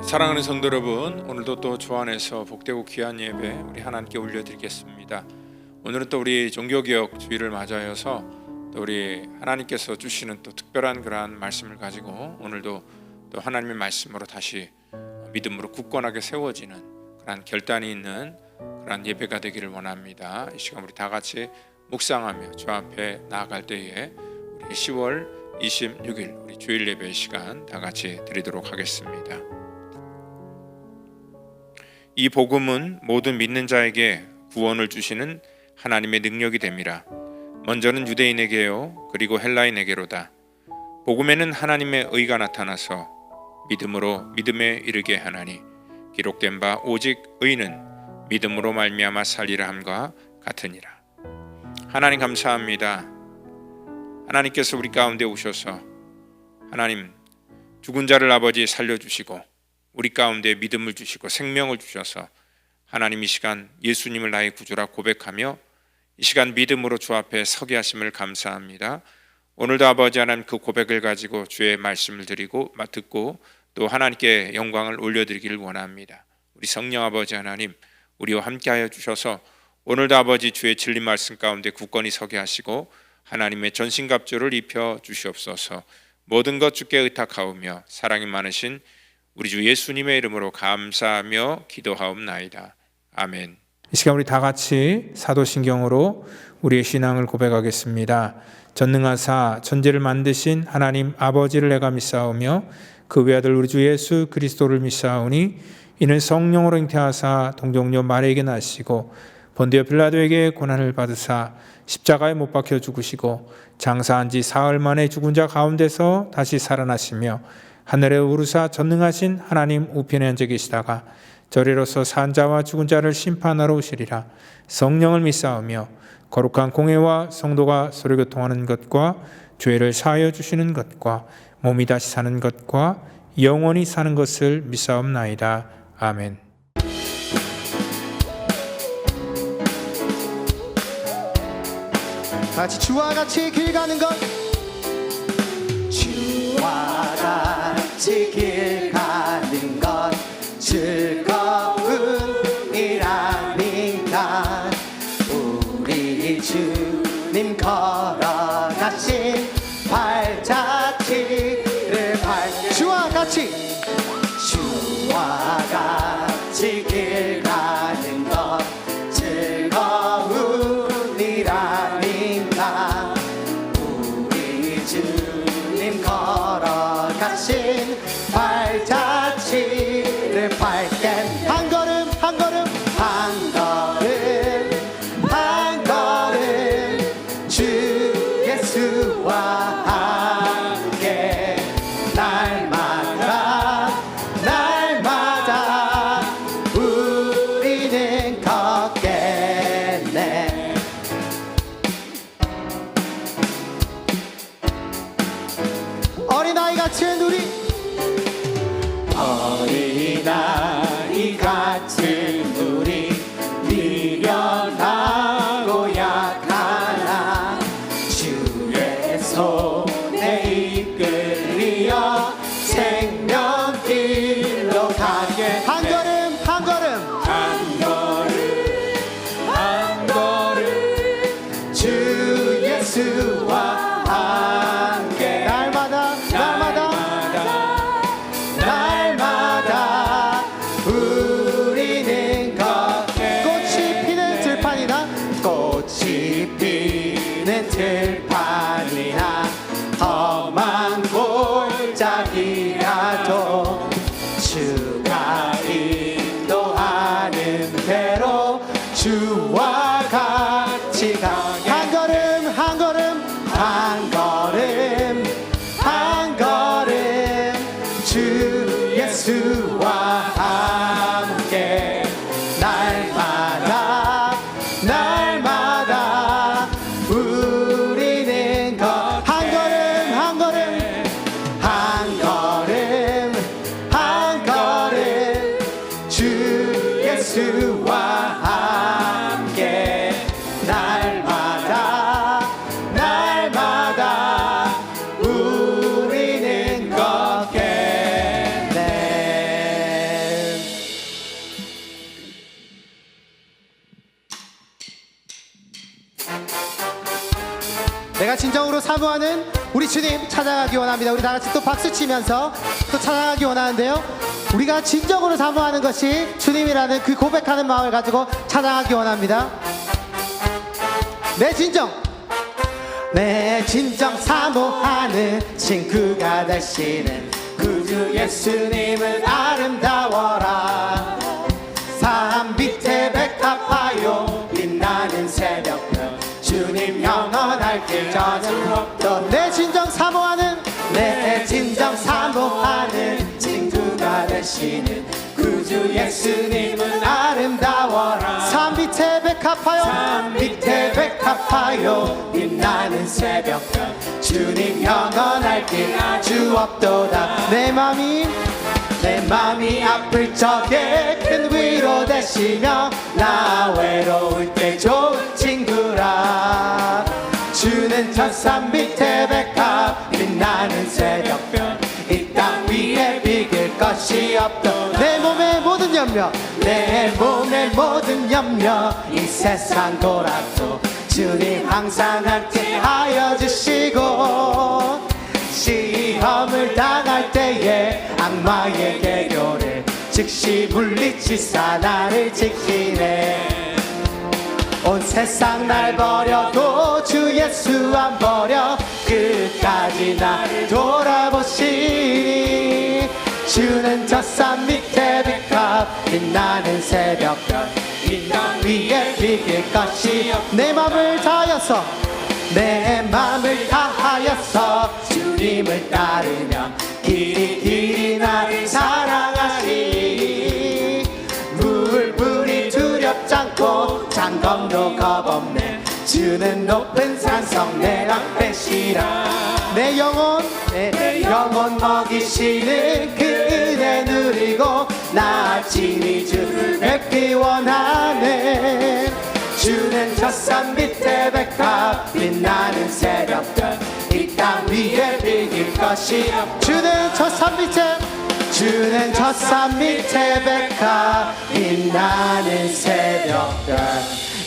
사랑하는 성도 여러분, 오늘도 또 주 안에서 복되고 귀한 예배 우리 하나님께 올려드리겠습니다. 오늘은 또 우리 종교개혁 주일을 맞아서 또 우리 하나님께서 주시는 또 특별한 그러한 말씀을 가지고 오늘도 또 하나님의 말씀으로 다시 믿음으로 굳건하게 세워지는 그러한 결단이 있는 그러한 예배가 되기를 원합니다. 이 시간 우리 다 같이 묵상하며 주 앞에 나아갈 때에 우리 10월 26일 우리 주일 예배 시간 다 같이 드리도록 하겠습니다. 이 복음은 모든 믿는 자에게 구원을 주시는 하나님의 능력이 됨이라. 먼저는 유대인에게요, 그리고 헬라인에게로다. 복음에는 하나님의 의가 나타나서 믿음으로 믿음에 이르게 하나니 기록된 바 오직 의는 믿음으로 말미암아 살리라 함과 같으니라. 하나님 감사합니다. 하나님께서 우리 가운데 오셔서 하나님 죽은 자를 아버지 살려주시고 우리 가운데 믿음을 주시고 생명을 주셔서 하나님 이 시간 예수님을 나의 구주라 고백하며 이 시간 믿음으로 주 앞에 서게 하심을 감사합니다. 오늘도 아버지 하나님 그 고백을 가지고 주의 말씀을 드리고 듣고 또 하나님께 영광을 올려드리기를 원합니다. 우리 성령 아버지 하나님 우리와 함께하여 주셔서 오늘도 아버지 주의 진리 말씀 가운데 굳건히 서게 하시고 하나님의 전신갑주를 입혀 주시옵소서. 모든 것 주께 의탁하오며 사랑이 많으신 우리 주 예수님의 이름으로 감사하며 기도하옵나이다. 아멘. 이 시간 우리 다 같이 사도신경으로 우리의 신앙을 고백하겠습니다. 전능하사 천지를 만드신 하나님 아버지를 내가 믿사오며 그 외아들 우리 주 예수 그리스도를 믿사오니 이는 성령으로 잉태하사 동정녀 마리아에게 나시고 본디오 빌라도에게 고난을 받으사 십자가에 못 박혀 죽으시고 장사한 지 사흘 만에 죽은 자 가운데서 다시 살아나시며 하늘에 오르사 전능하신 하나님 우편에 앉아 계시다가 저리로서 산 자와 죽은 자를 심판하러 오시리라. 성령을 믿사오며 거룩한 공회와 성도가 서로 교통하는 것과 죄를 사하여 주시는 것과 몸이 다시 사는 것과 영원히 사는 것을 믿사옵나이다. 아멘. 같이 주와 같이 길 가는 것, 주와 같이 길 가는 것 즐거움이라니까. 우리 주님 걸어가신 발자취를 밟게 주와 같이 주와 같이 길 가는 것 즐거움이라니까. 우리 주님 걸어가신 발자취를 밟게 한 걸음 한 걸음 한 걸음 한 걸음 주 예수와 함께 날마다 날마다 우리는 걷겠네. 어린아이 같은 우리, 어린아이 같은 우리 미련하고 약하나 주의 손에 이끌려 생명길로 가게 한 걸음 한 걸음 한 걸음 한 걸음 주 예수와 함께 날마다 날마다 날마다 우리는 예수와 함께 날마다 날마다 우리는 한 걸음 한 걸음 한 걸음 한 걸음 주 예수와 함께 날마다 날마다 우리는 걷겠네. 내가 진정으로 사모하는 우리 주님 찬양하기 원합니다. 우리 다 같이 또 박수 치면서 또 찬양하기 원하는데요. 우리가 진정으로 사모하는 것이 주님이라는 그 고백하는 마음을 가지고 찬양하기 원합니다. 내 진정 사모하는 친구가 되시는 구주 예수님은 아름다워라. 산 밑에 백합하여 빛나는 새벽별 주님 영원할 길 저절 없던 내 진정 사모하는 내 진정 사모하는 친구가 되시는 구주 예수님은 아름다워라. 산 밑에 백합하여 산 밑에 백합하여 빛나는 새벽별 주님 영원할 길 아주 없도다. 내 맘이 내 맘이 아플 적에 큰 위로 되시며 나 외로울 때 좋은 친구라. 주는 저 산 밑에 백합 빛나는 새벽별 이 땅 위에 비길 것이 없도 내 몸의 모든 염려 내 몸의 모든 염려 이 세상 돌아도 주님 항상 함께 하여 주시고 시험을 당할 때에 악마의 계교를 즉시 물리치사 나를 지키네. 온 세상 날 버려도 주 예수 안 버려 끝까지 나를 돌아보시니 주는 저 산 밑에 백합 빛나는 새벽별 이 땅 위에 비길 것이 없 내 맘을 다하여서 내 맘을 다하여서 주님을 따르며 길이 나를 사랑하시니 물불이 두렵지 않고 장검도 겁없네. 주는 높은 산성 내 앞에시라. 내 영혼 내 영혼 먹이시는 그 은혜 누리고 나 친히 주를 뵙기 원하네. 주는 저 산 밑에 백합 빛나는 새벽별 이 땅 위에 비길 것이 없 주는 저 산 밑에 주는 저 산 밑에 백합 빛나는 새벽별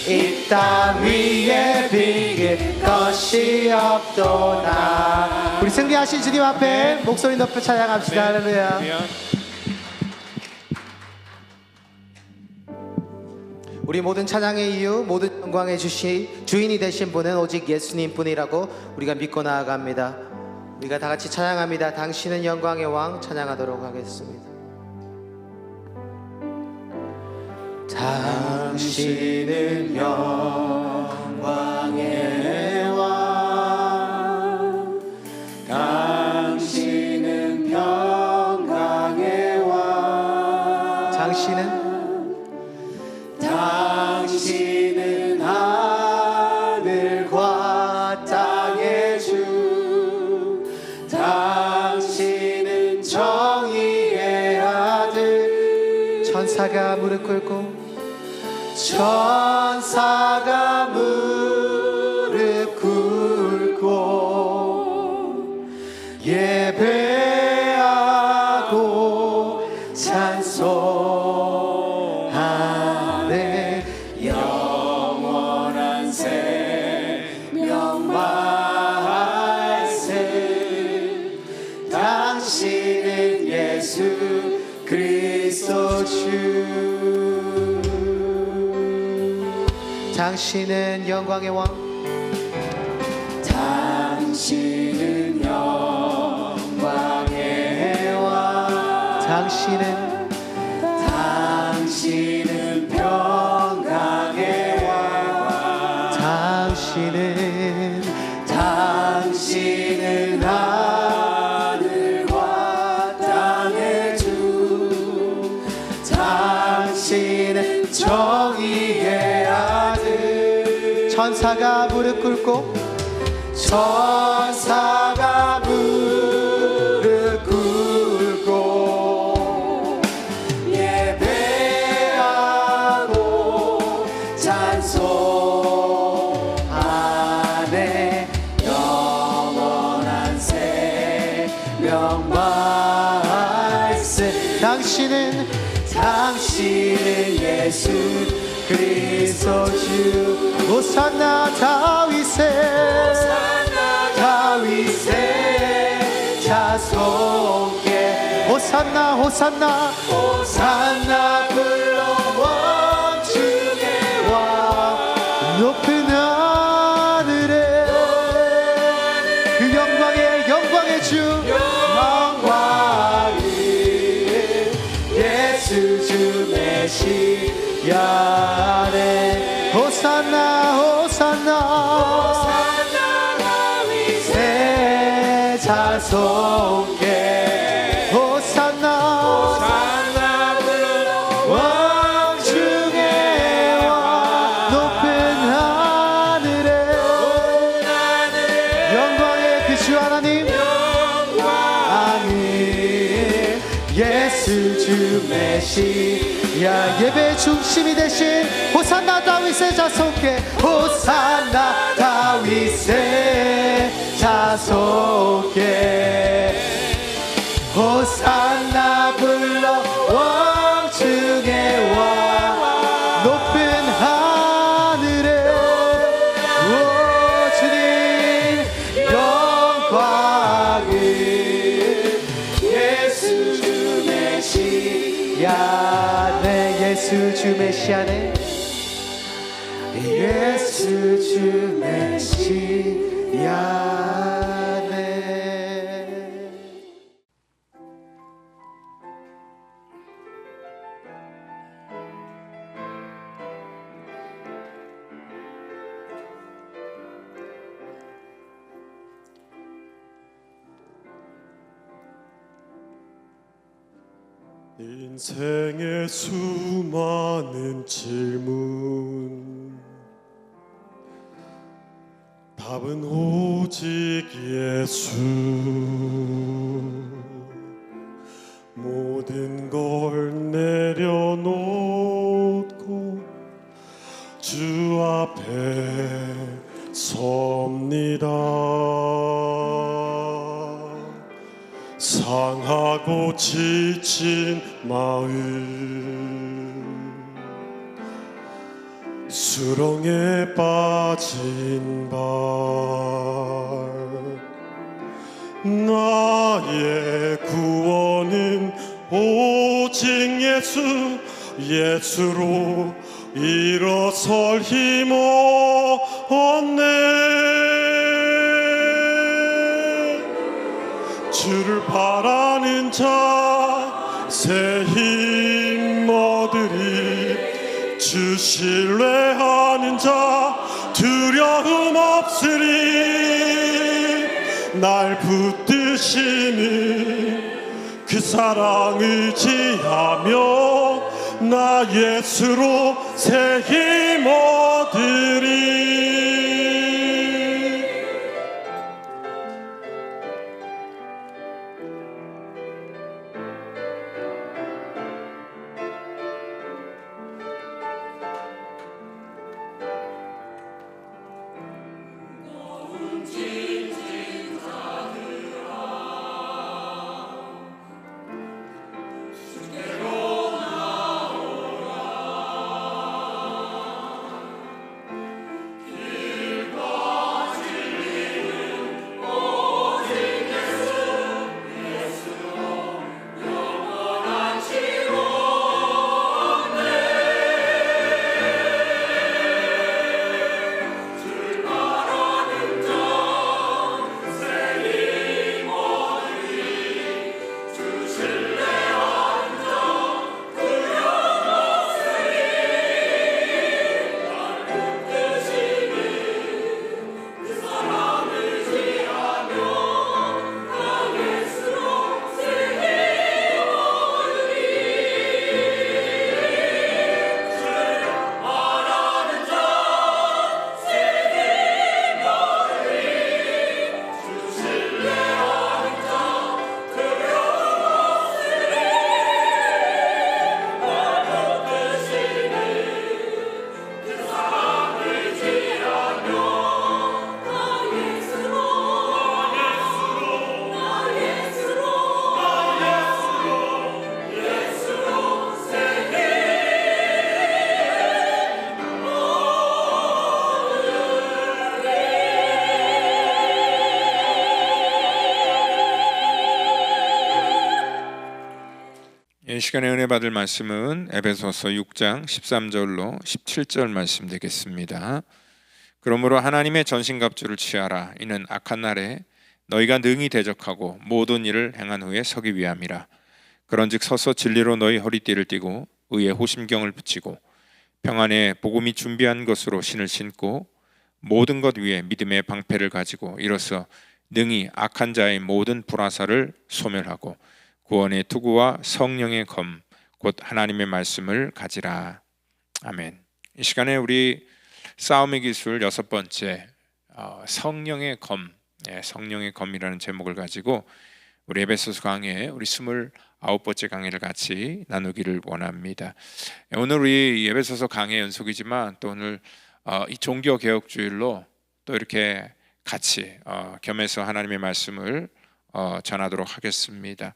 이 땅 위에 비길 것이 없도다. 우리 승리하신 주님 앞에 목소리 높여 찬양합시다. 할렐루야. 우리 모든 찬양의 이유, 모든 영광의 주인이 되신 분은 오직 예수님 뿐이라고 우리가 믿고 나아갑니다. 우리가 다 같이 찬양합니다. 당신은 영광의 왕 찬양하도록 하겠습니다. 당신은 영광의 왕 당신은 평강의 왕 당신은 하늘과 땅의 주 당신은 정의의 아들 천사가 무릎 꿇고 천사가 무릎 꿇고 예배하고 찬송하네. 영원한 생명 말씀 당신은 예수 그리스도 주 당신은 영광의 왕 당신은 영광의 왕 당신은 평강의 왕 당신은 하늘과 땅의 주 천사가 무릎 꿇고 천사가 무릎 꿇고 예배하고 찬송하네. 영원한 생명 말씀. 당신은 예수 그리스도 주. 호산나 다윗의 자손께 호산나 호산나 호산나 불러 원주의 왕. 높은 하늘에 그 영광의 주 영광을 예수 주 메시아네. 호산나 다윗의 자손께 호산나 불러 왕중의 왕. 높은 하늘에 영광의 그 주 하나님 예수 주 메시아. 예배 중심이 되신 호산나 다윗의 자손께 호산나 다윗의 자손께 호산나 불러 왕중의 왕. 높은 하늘에 오 주님 영광을 예수 주 메시아네. 예수 주 메시아네. 예수 주 메시아네. 인생의 수많은 질문, 답은 오직 예수. 모든 걸 내려놓고 주 앞에 섭니다. 상하고 지친 마음, 수렁에 빠진 발, 나의 구원은 오직 예수, 예수로 일어설 힘 얻네. 주를 바라는 자 새 힘 얻으리. 주 신뢰하는 자 두려움 없으리. 날 붙드시는 그 사랑 의지하며 나 예수로 새 힘 얻으리. 이 시간에 은혜 받을 말씀은 에베소서 6장 13절로 17절 말씀 되겠습니다. 그러므로 하나님의 전신갑주를 취하라. 이는 악한 날에 너희가 능히 대적하고 모든 일을 행한 후에 서기 위함이라. 그런즉 서서 진리로 너희 허리띠를 띠고 의의 호심경을 붙이고 평안의 복음이 준비한 것으로 신을 신고 모든 것 위에 믿음의 방패를 가지고 이로써 능히 악한 자의 모든 불화살을 소멸하고 구원의 투구와 성령의 검 곧 하나님의 말씀을 가지라. 아멘. 이 시간에 우리 싸움의 기술 6번째 성령의 검, 성령의 검이라는 제목을 가지고 우리 에베소서 강해 우리 29번째 강해를 같이 나누기를 원합니다. 오늘 우리 에베소서 강해 연속이지만 또 오늘 이 종교개혁주일로 또 이렇게 같이 겸해서 하나님의 말씀을 전하도록 하겠습니다.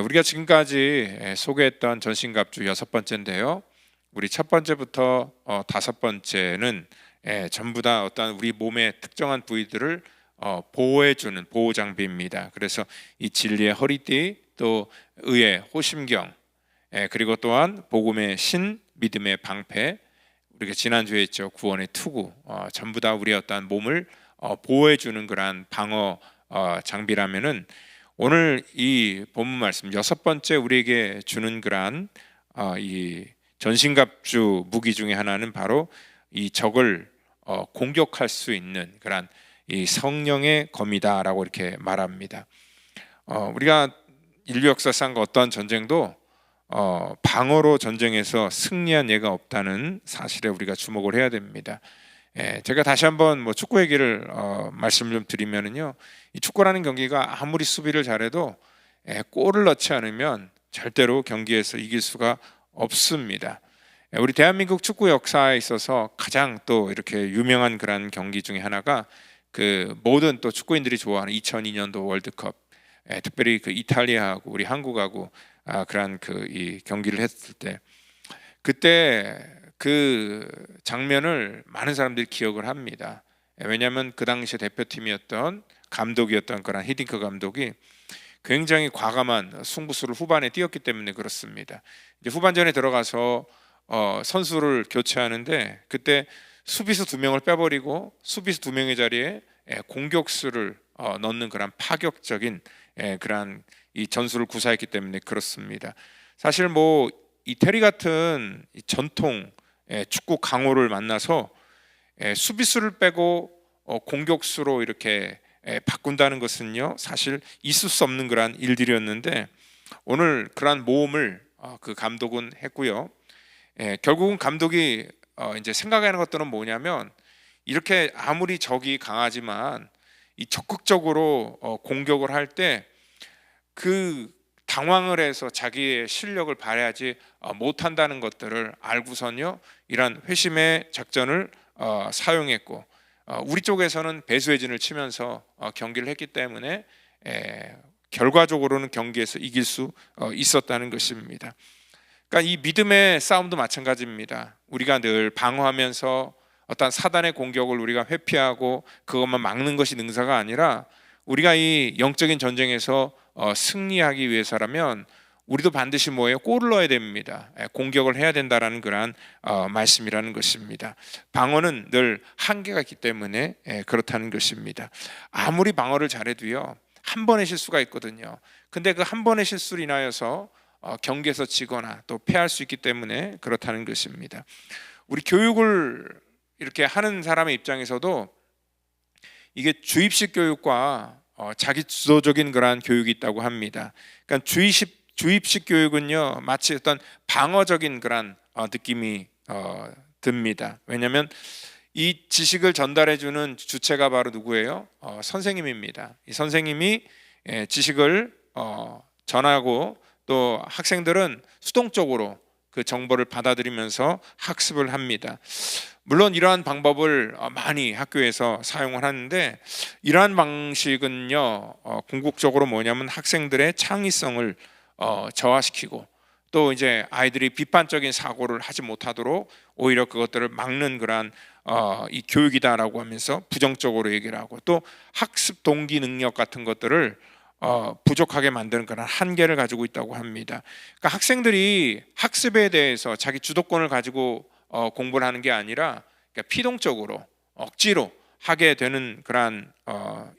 우리가 지금까지 소개했던 전신갑주 6번째인데요. 우리 첫 번째부터 5번째는 전부 다 어떤 우리 몸의 특정한 부위들을 보호해주는 보호 장비입니다. 그래서 이 진리의 허리띠, 또 의의 호심경, 그리고 또한 복음의 신, 믿음의 방패, 우리가 지난주에 했죠. 구원의 투구, 전부 다 우리의 어떤 몸을 보호해주는 그러한 방어 장비라면은 오늘 이 본문 말씀 6번째 우리에게 주는 그러한 이 전신갑주 무기 중에 하나는 바로 이 적을 공격할 수 있는 그러한 이 성령의 검이다라고 이렇게 말합니다. 우리가 인류 역사상 어떤 전쟁도 방어로 전쟁에서 승리한 예가 없다는 사실에 우리가 주목을 해야 됩니다. 제가 다시 한번 축구 얘기를 말씀을 좀 드리면은요, 이 축구라는 경기가 아무리 수비를 잘해도 골을 넣지 않으면 절대로 경기에서 이길 수가 없습니다. 우리 대한민국 축구 역사에 있어서 가장 또 이렇게 유명한 그런 경기 중에 하나가 그 모든 또 축구인들이 좋아하는 2002년도 월드컵, 특별히 그 이탈리아하고 우리 한국하고 그런 그 이 경기를 했을 때, 그때 그 장면을 많은 사람들이 기억을 합니다. 왜냐하면 그 당시 대표팀이었던 감독이었던 그런 히딩크 감독이 굉장히 과감한 승부수를 후반에 띄었기 때문에 그렇습니다. 이제 후반전에 들어가서 선수를 교체하는데 그때 수비수 2명을 빼버리고 수비수 2명의 자리에 공격수를 넣는 그런 파격적인 그런 이 전술을 구사했기 때문에 그렇습니다. 사실 이태리 같은 전통 축구 강호를 만나서 수비수를 빼고 공격수로 이렇게 바꾼다는 것은요, 사실 있을 수 없는 그러한 일들이었는데 오늘 그러한 모험을 그 감독은 했고요. 결국은 감독이 이제 생각하는 것들은 뭐냐면, 이렇게 아무리 적이 강하지만 이 적극적으로 공격을 할 때 그 당황을 해서 자기의 실력을 발휘하지 못한다는 것들을 알고선요, 이런 회심의 작전을 사용했고, 우리 쪽에서는 배수의 진을 치면서 경기를 했기 때문에 결과적으로는 경기에서 이길 수 있었다는 것입니다. 그러니까 이 믿음의 싸움도 마찬가지입니다. 우리가 늘 방어하면서 어떤 사단의 공격을 우리가 회피하고 그것만 막는 것이 능사가 아니라, 우리가 이 영적인 전쟁에서 승리하기 위해서라면 우리도 반드시 골을 넣어야 됩니다. 공격을 해야 된다라는 그러한 말씀이라는 것입니다. 방어는 늘 한계가 있기 때문에 그렇다는 것입니다. 아무리 방어를 잘해도요, 한 번의 실수가 있거든요. 근데 그 한 번의 실수로 인하여서 경기에서 지거나 또 패할 수 있기 때문에 그렇다는 것입니다. 우리 교육을 이렇게 하는 사람의 입장에서도 이게 주입식 교육과 자기 주도적인 그러한 교육이 있다고 합니다. 그러니까 주입식 교육은요, 마치 어떤 방어적인 그런 느낌이 듭니다. 왜냐하면 이 지식을 전달해주는 주체가 바로 누구예요? 선생님입니다. 이 선생님이 지식을 전하고 또 학생들은 수동적으로 그 정보를 받아들이면서 학습을 합니다. 물론 이러한 방법을 많이 학교에서 사용을 하는데, 이러한 방식은요, 궁극적으로 뭐냐면 학생들의 창의성을 저하시키고 또 이제 아이들이 비판적인 사고를 하지 못하도록 오히려 그것들을 막는 그러한 이 교육이다라고 하면서 부정적으로 얘기를 하고, 또 학습 동기 능력 같은 것들을 부족하게 만드는 그런 한계를 가지고 있다고 합니다. 그러니까 학생들이 학습에 대해서 자기 주도권을 가지고 공부를 하는 게 아니라 그러니까 피동적으로 억지로 하게 되는 그러한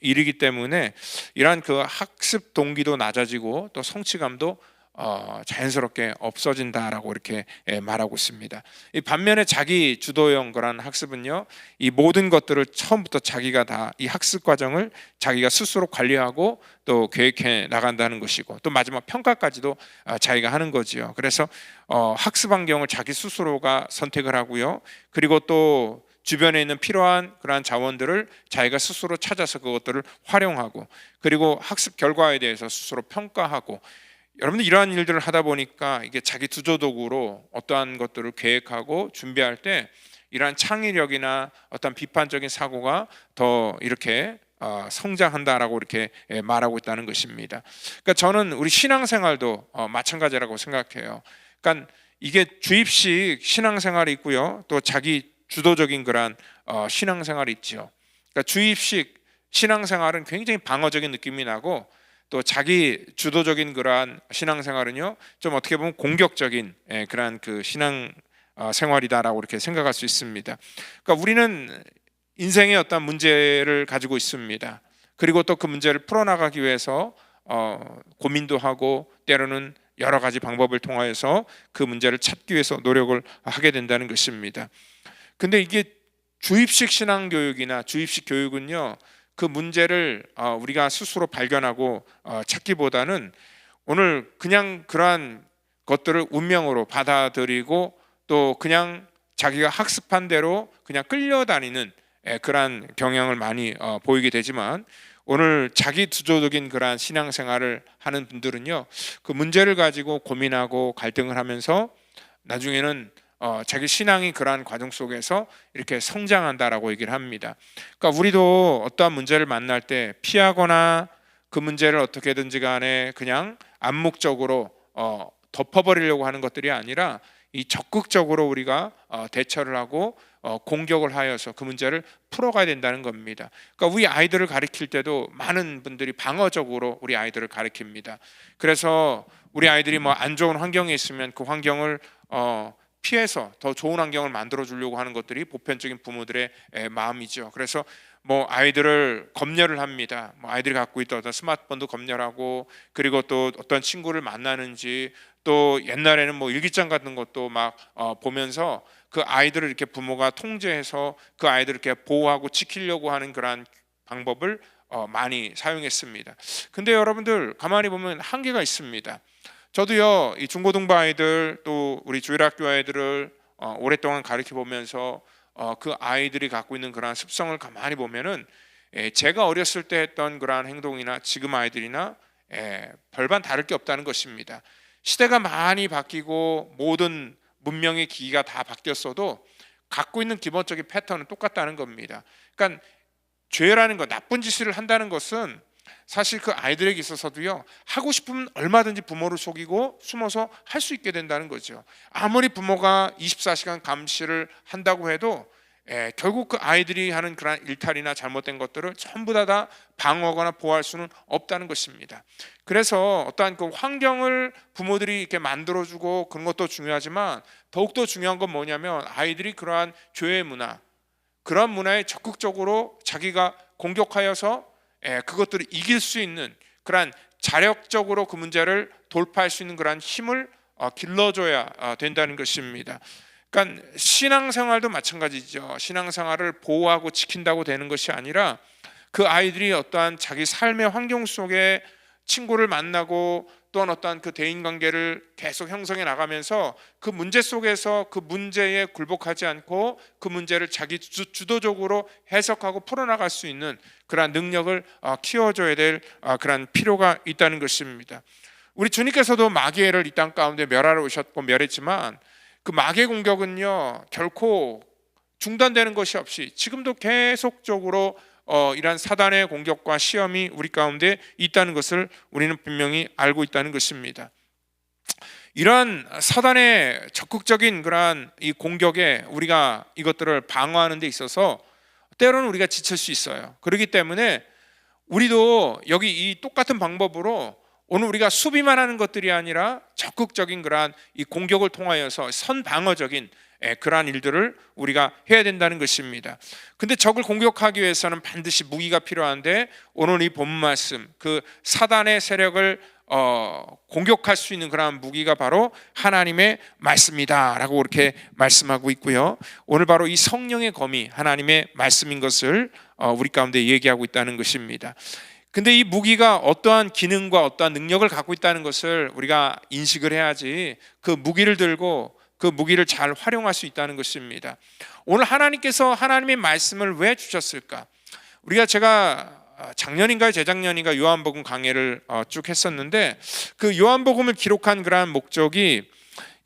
일이기 때문에 이러한 그 학습 동기도 낮아지고 또 성취감도 자연스럽게 없어진다라고 이렇게 말하고 있습니다. 이 반면에 자기 주도형 그런 학습은요, 이 모든 것들을 처음부터 자기가 다 이 학습 과정을 자기가 스스로 관리하고 또 계획해 나간다는 것이고 또 마지막 평가까지도 자기가 하는 거지요. 그래서 학습 환경을 자기 스스로가 선택을 하고요. 그리고 또 주변에 있는 필요한 그러한 자원들을 자기가 스스로 찾아서 그것들을 활용하고 그리고 학습 결과에 대해서 스스로 평가하고 여러분들 이러한 일들을 하다 보니까 이게 자기 주도적으로 어떠한 것들을 계획하고 준비할 때 이러한 창의력이나 어떤 비판적인 사고가 더 이렇게 성장한다라고 이렇게 말하고 있다는 것입니다. 그러니까 저는 우리 신앙생활도 마찬가지라고 생각해요. 그러니까 이게 주입식 신앙생활이 있고요, 또 자기 주도적인 그런 신앙생활이 있죠. 그러니까 주입식 신앙생활은 굉장히 방어적인 느낌이 나고 또 자기 주도적인 그러한 신앙생활은요 좀 어떻게 보면 공격적인 그러한 그 신앙 생활이다라고 이렇게 생각할 수 있습니다. 그러니까 우리는 인생의 어떤 문제를 가지고 있습니다. 그리고 또 그 문제를 풀어나가기 위해서 고민도 하고 때로는 여러 가지 방법을 통하여서 그 문제를 찾기 위해서 노력을 하게 된다는 것입니다. 근데 이게 주입식 신앙교육이나 주입식 교육은요 그 문제를 우리가 스스로 발견하고 찾기보다는 오늘 그냥 그러한 것들을 운명으로 받아들이고 또 그냥 자기가 학습한 대로 그냥 끌려다니는 그러한 경향을 많이 보이게 되지만 오늘 자기 주도적인 그러한 신앙생활을 하는 분들은요 그 문제를 가지고 고민하고 갈등을 하면서 나중에는 자기 신앙이 그러한 과정 속에서 이렇게 성장한다라고 얘기를 합니다. 그러니까 우리도 어떠한 문제를 만날 때 피하거나 그 문제를 어떻게든지 간에 그냥 암묵적으로 덮어버리려고 하는 것들이 아니라 이 적극적으로 우리가 대처를 하고 공격을 하여서 그 문제를 풀어가야 된다는 겁니다. 그러니까 우리 아이들을 가르칠 때도 많은 분들이 방어적으로 우리 아이들을 가르칩니다. 그래서 우리 아이들이 뭐 안 좋은 환경에 있으면 그 환경을 피해서 더 좋은 환경을 만들어 주려고 하는 것들이 보편적인 부모들의 마음이죠. 그래서 뭐 아이들을 검열을 합니다. 뭐 아이들이 갖고 있던 어떤 스마트폰도 검열하고 그리고 또 어떤 친구를 만나는지 또 옛날에는 뭐 일기장 같은 것도 막 보면서 그 아이들을 이렇게 부모가 통제해서 그 아이들을 이렇게 보호하고 지키려고 하는 그러한 방법을 많이 사용했습니다. 근데 여러분들 가만히 보면 한계가 있습니다. 저도요 이 중고등부 아이들 또 우리 주일학교 아이들을 오랫동안 가르쳐 보면서 그 아이들이 갖고 있는 그러한 습성을 가만히 보면은 제가 어렸을 때 했던 그러한 행동이나 지금 아이들이나 별반 다를 게 없다는 것입니다. 시대가 많이 바뀌고 모든 문명의 기기가 다 바뀌었어도 갖고 있는 기본적인 패턴은 똑같다는 겁니다. 그러니까 죄라는 것, 나쁜 짓을 한다는 것은 사실 그 아이들에게 있어서도요 하고 싶으면 얼마든지 부모를 속이고 숨어서 할 수 있게 된다는 거죠. 아무리 부모가 24시간 감시를 한다고 해도 결국 그 아이들이 하는 그런 일탈이나 잘못된 것들을 전부 다 방어하거나 보호할 수는 없다는 것입니다. 그래서 어떠한 그 환경을 부모들이 이렇게 만들어주고 그런 것도 중요하지만 더욱더 중요한 건 뭐냐면 아이들이 그러한 교회 문화, 그런 문화에 적극적으로 자기가 공격하여서 그것들을 이길 수 있는 그러한 자력적으로 그 문제를 돌파할 수 있는 그러한 힘을 길러줘야 된다는 것입니다. 그러니까 신앙생활도 마찬가지죠. 신앙생활을 보호하고 지킨다고 되는 것이 아니라 그 아이들이 어떠한 자기 삶의 환경 속에 친구를 만나고 또한 어떠한 그 대인관계를 계속 형성해 나가면서 그 문제 속에서 그 문제에 굴복하지 않고 그 문제를 자기 주도적으로 해석하고 풀어나갈 수 있는 그러한 능력을 키워줘야 될 그러한 필요가 있다는 것입니다. 우리 주님께서도 마귀를 이 땅 가운데 멸하러 오셨고 멸했지만 그 마귀의 공격은요 결코 중단되는 것이 없이 지금도 계속적으로 이러한 사단의 공격과 시험이 우리 가운데 있다는 것을 우리는 분명히 알고 있다는 것입니다. 이러한 사단의 적극적인 그러한 이 공격에 우리가 이것들을 방어하는 데 있어서 때로는 우리가 지칠 수 있어요. 그렇기 때문에 우리도 여기 이 똑같은 방법으로 오늘 우리가 수비만 하는 것들이 아니라 적극적인 그러한 이 공격을 통하여서 선방어적인 그러한 일들을 우리가 해야 된다는 것입니다. 근데 적을 공격하기 위해서는 반드시 무기가 필요한데 오늘 이 본 말씀 그 사단의 세력을 공격할 수 있는 그러한 무기가 바로 하나님의 말씀이다 라고 그렇게 말씀하고 있고요. 오늘 바로 이 성령의 검이 하나님의 말씀인 것을 우리 가운데 얘기하고 있다는 것입니다. 근데 이 무기가 어떠한 기능과 어떠한 능력을 갖고 있다는 것을 우리가 인식을 해야지 그 무기를 들고 그 무기를 잘 활용할 수 있다는 것입니다. 오늘 하나님께서 하나님의 말씀을 왜 주셨을까? 제가 작년인가요 재작년인가 요한복음 강해를 쭉 했었는데 그 요한복음을 기록한 그러한 목적이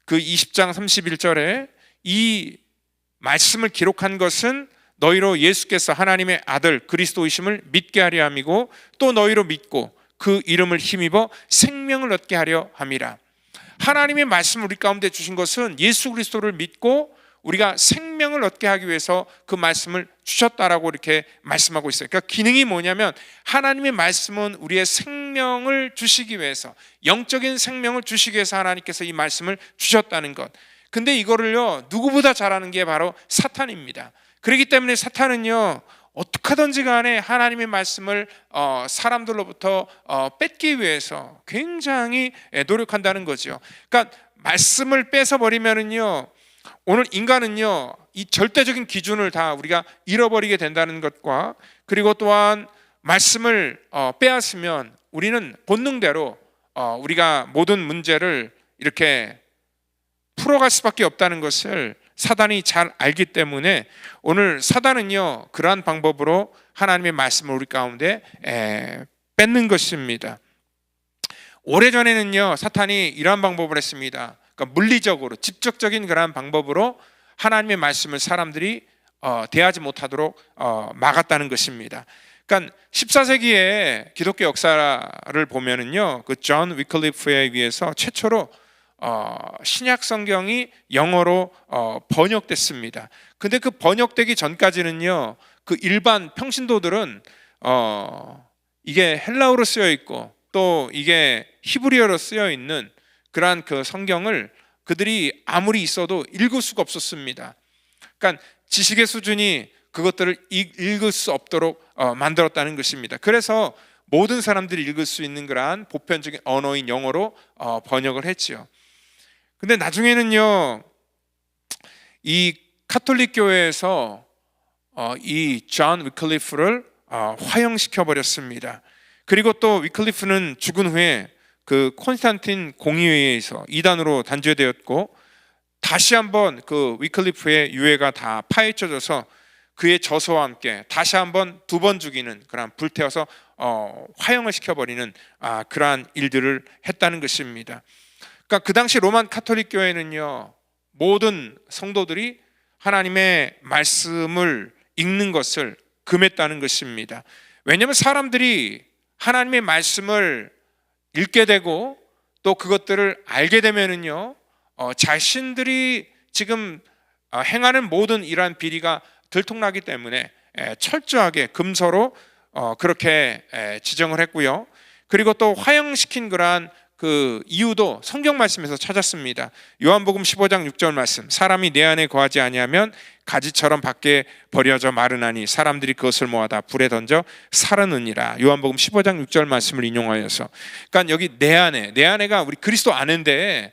그 20장 31절에 이 말씀을 기록한 것은 너희로 예수께서 하나님의 아들 그리스도이심을 믿게 하려 함이고 또 너희로 믿고 그 이름을 힘입어 생명을 얻게 하려 함이라. 하나님의 말씀을 우리 가운데 주신 것은 예수 그리스도를 믿고 우리가 생명을 얻게 하기 위해서 그 말씀을 주셨다라고 이렇게 말씀하고 있어요. 그러니까 기능이 뭐냐면 하나님의 말씀은 우리의 생명을 주시기 위해서 영적인 생명을 주시기 위해서 하나님께서 이 말씀을 주셨다는 것. 근데 이거를요 누구보다 잘하는 게 바로 사탄입니다. 그렇기 때문에 사탄은요 어떻게 하든지 간에 하나님의 말씀을 사람들로부터 뺏기 위해서 굉장히 노력한다는 거죠. 그러니까 말씀을 뺏어버리면은요 오늘 인간은요 이 절대적인 기준을 다 우리가 잃어버리게 된다는 것과 그리고 또한 말씀을 빼앗으면 우리는 본능대로 우리가 모든 문제를 이렇게 풀어갈 수밖에 없다는 것을 사단이 잘 알기 때문에 오늘 사단은요 그러한 방법으로 하나님의 말씀을 우리 가운데 뺏는 것입니다. 오래전에는요 사탄이 이러한 방법을 했습니다. 그러니까 물리적으로 직접적인 그러한 방법으로 하나님의 말씀을 사람들이 대하지 못하도록 막았다는 것입니다. 그러니까 14세기의 기독교 역사를 보면은요 그 존 위클리프에 의해서 최초로 신약 성경이 영어로 번역됐습니다. 근데 그 번역되기 전까지는요 그 일반 평신도들은 이게 헬라어로 쓰여 있고 또 이게 히브리어로 쓰여 있는 그러한 그 성경을 그들이 아무리 있어도 읽을 수가 없었습니다. 그러니까 지식의 수준이 그것들을 읽을 수 없도록 만들었다는 것입니다. 그래서 모든 사람들이 읽을 수 있는 그러한 보편적인 언어인 영어로 번역을 했지요. 근데 나중에는요 이 카톨릭 교회에서 이 존 위클리프를 화형시켜 버렸습니다. 그리고 또 위클리프는 죽은 후에 그 콘스탄틴 공의회에서 이단으로 단죄되었고 다시 한번 그 위클리프의 유해가 다 파헤쳐져서 그의 저서와 함께 다시 한번 2번 죽이는 그런 불태워서 화형을 시켜버리는 그러한 일들을 했다는 것입니다. 그러니까 그 당시 로만 카톨릭 교회는요 모든 성도들이 하나님의 말씀을 읽는 것을 금했다는 것입니다. 왜냐하면 사람들이 하나님의 말씀을 읽게 되고 또 그것들을 알게 되면은요 자신들이 지금 행하는 모든 이러한 비리가 들통나기 때문에 철저하게 금서로 그렇게 지정을 했고요. 그리고 또 화형시킨 그러한 그 이유도 성경 말씀에서 찾았습니다. 요한복음 15장 6절 말씀, 사람이 내 안에 거하지 아니하면 가지처럼 밖에 버려져 마르나니 사람들이 그것을 모아다 불에 던져 사르느니라. 요한복음 15장 6절 말씀을 인용하여서, 그러니까 여기 내 안에가 우리 그리스도 안인데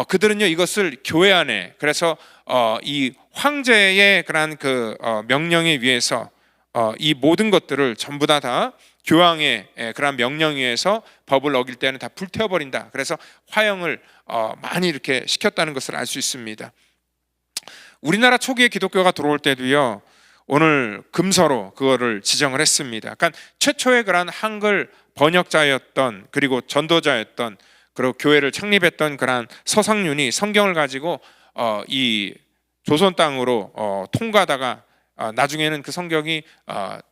그들은요 이것을 교회 안에, 그래서 이 황제의 그러한 그 명령에 의해서 이 모든 것들을 전부 다 교황의 그런 명령에 의해서 법을 어길 때는 다 불태워버린다. 그래서 화형을 많이 이렇게 시켰다는 것을 알 수 있습니다. 우리나라 초기에 기독교가 들어올 때도요 오늘 금서로 그거를 지정을 했습니다. 그러니까 최초의 그런 한글 번역자였던, 그리고 전도자였던, 그리고 교회를 창립했던 그런 서상윤이 성경을 가지고 이 조선 땅으로 통과하다가 나중에는 그 성경이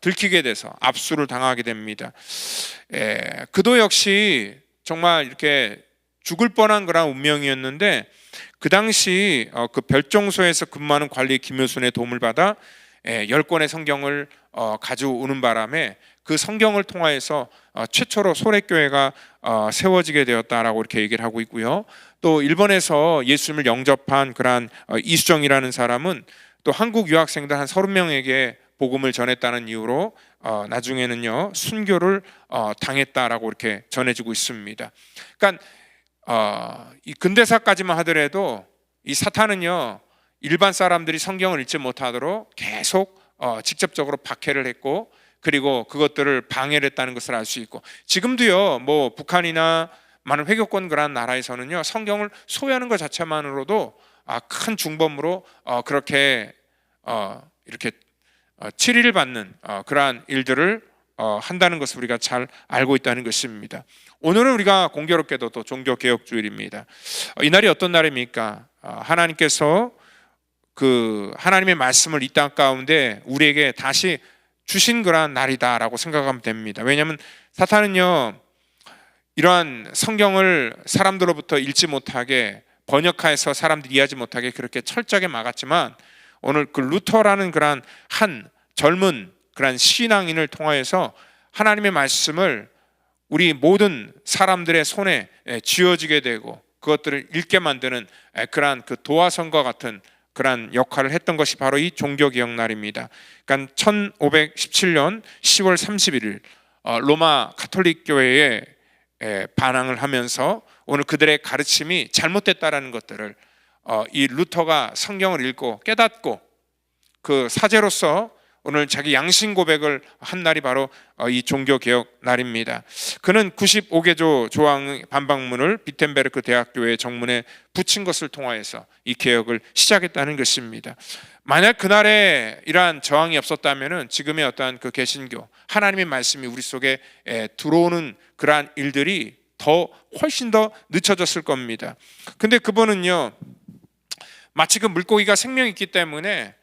들키게 돼서 압수를 당하게 됩니다. 그도 역시 정말 이렇게 죽을 뻔한 그런 운명이었는데 그 당시 그 별종소에서 근무하는 관리 김효순의 도움을 받아 10권의 성경을 가져오는 바람에 그 성경을 통하여서 최초로 소래교회가 세워지게 되었다라고 이렇게 얘기를 하고 있고요. 또 일본에서 예수님을 영접한 그러한 이수정이라는 사람은 또 한국 유학생들 한 30명에게 복음을 전했다는 이유로 나중에는요 순교를 당했다라고 이렇게 전해지고 있습니다. 그러니까 이 근대사까지만 하더라도 이 사탄은요 일반 사람들이 성경을 읽지 못하도록 계속 직접적으로 박해를 했고, 그리고 그것들을 방해를 했다는 것을 알 수 있고, 지금도요 뭐 북한이나 많은 회교권 그런 나라에서는요 성경을 소유하는 것 자체만으로도 큰 중범으로 그렇게 이렇게 치리를 받는 그러한 일들을 한다는 것을 우리가 잘 알고 있다는 것입니다. 오늘은 우리가 공교롭게도 또 종교개혁주일입니다. 이날이 어떤 날입니까? 하나님께서 그 하나님의 말씀을 이 땅 가운데 우리에게 다시 주신 그러한 날이다라고 생각하면 됩니다. 왜냐하면 사탄은요 이러한 성경을 사람들로부터 읽지 못하게 번역하여서 사람들이 이해하지 못하게 그렇게 철저하게 막았지만, 오늘 그 루터라는 그러한 한 젊은 그러한 신앙인을 통하여서 하나님의 말씀을 우리 모든 사람들의 손에 쥐어지게 되고 그것들을 읽게 만드는 그러한 그 도화선과 같은 그러한 역할을 했던 것이 바로 이 종교개혁날입니다. 그러니까 1517년 10월 31일 로마 가톨릭 교회에 반항을 하면서 오늘 그들의 가르침이 잘못됐다라는 것들을 이 루터가 성경을 읽고 깨닫고 그 사제로서 오늘 자기 양심 고백을 한 날이 바로 이 종교개혁 날입니다. 그는 95개조 조항 반박문을 비텐베르크 대학교의 정문에 붙인 것을 통하여서 이 개혁을 시작했다는 것입니다. 만약 그날에 이러한 저항이 없었다면 지금의 어떠한 그 개신교 하나님의 말씀이 우리 속에 들어오는 그러한 일들이 훨씬 더 늦춰졌을 겁니다. 근데 그분은요 마치 그 물고기가 생명이 있기 때문에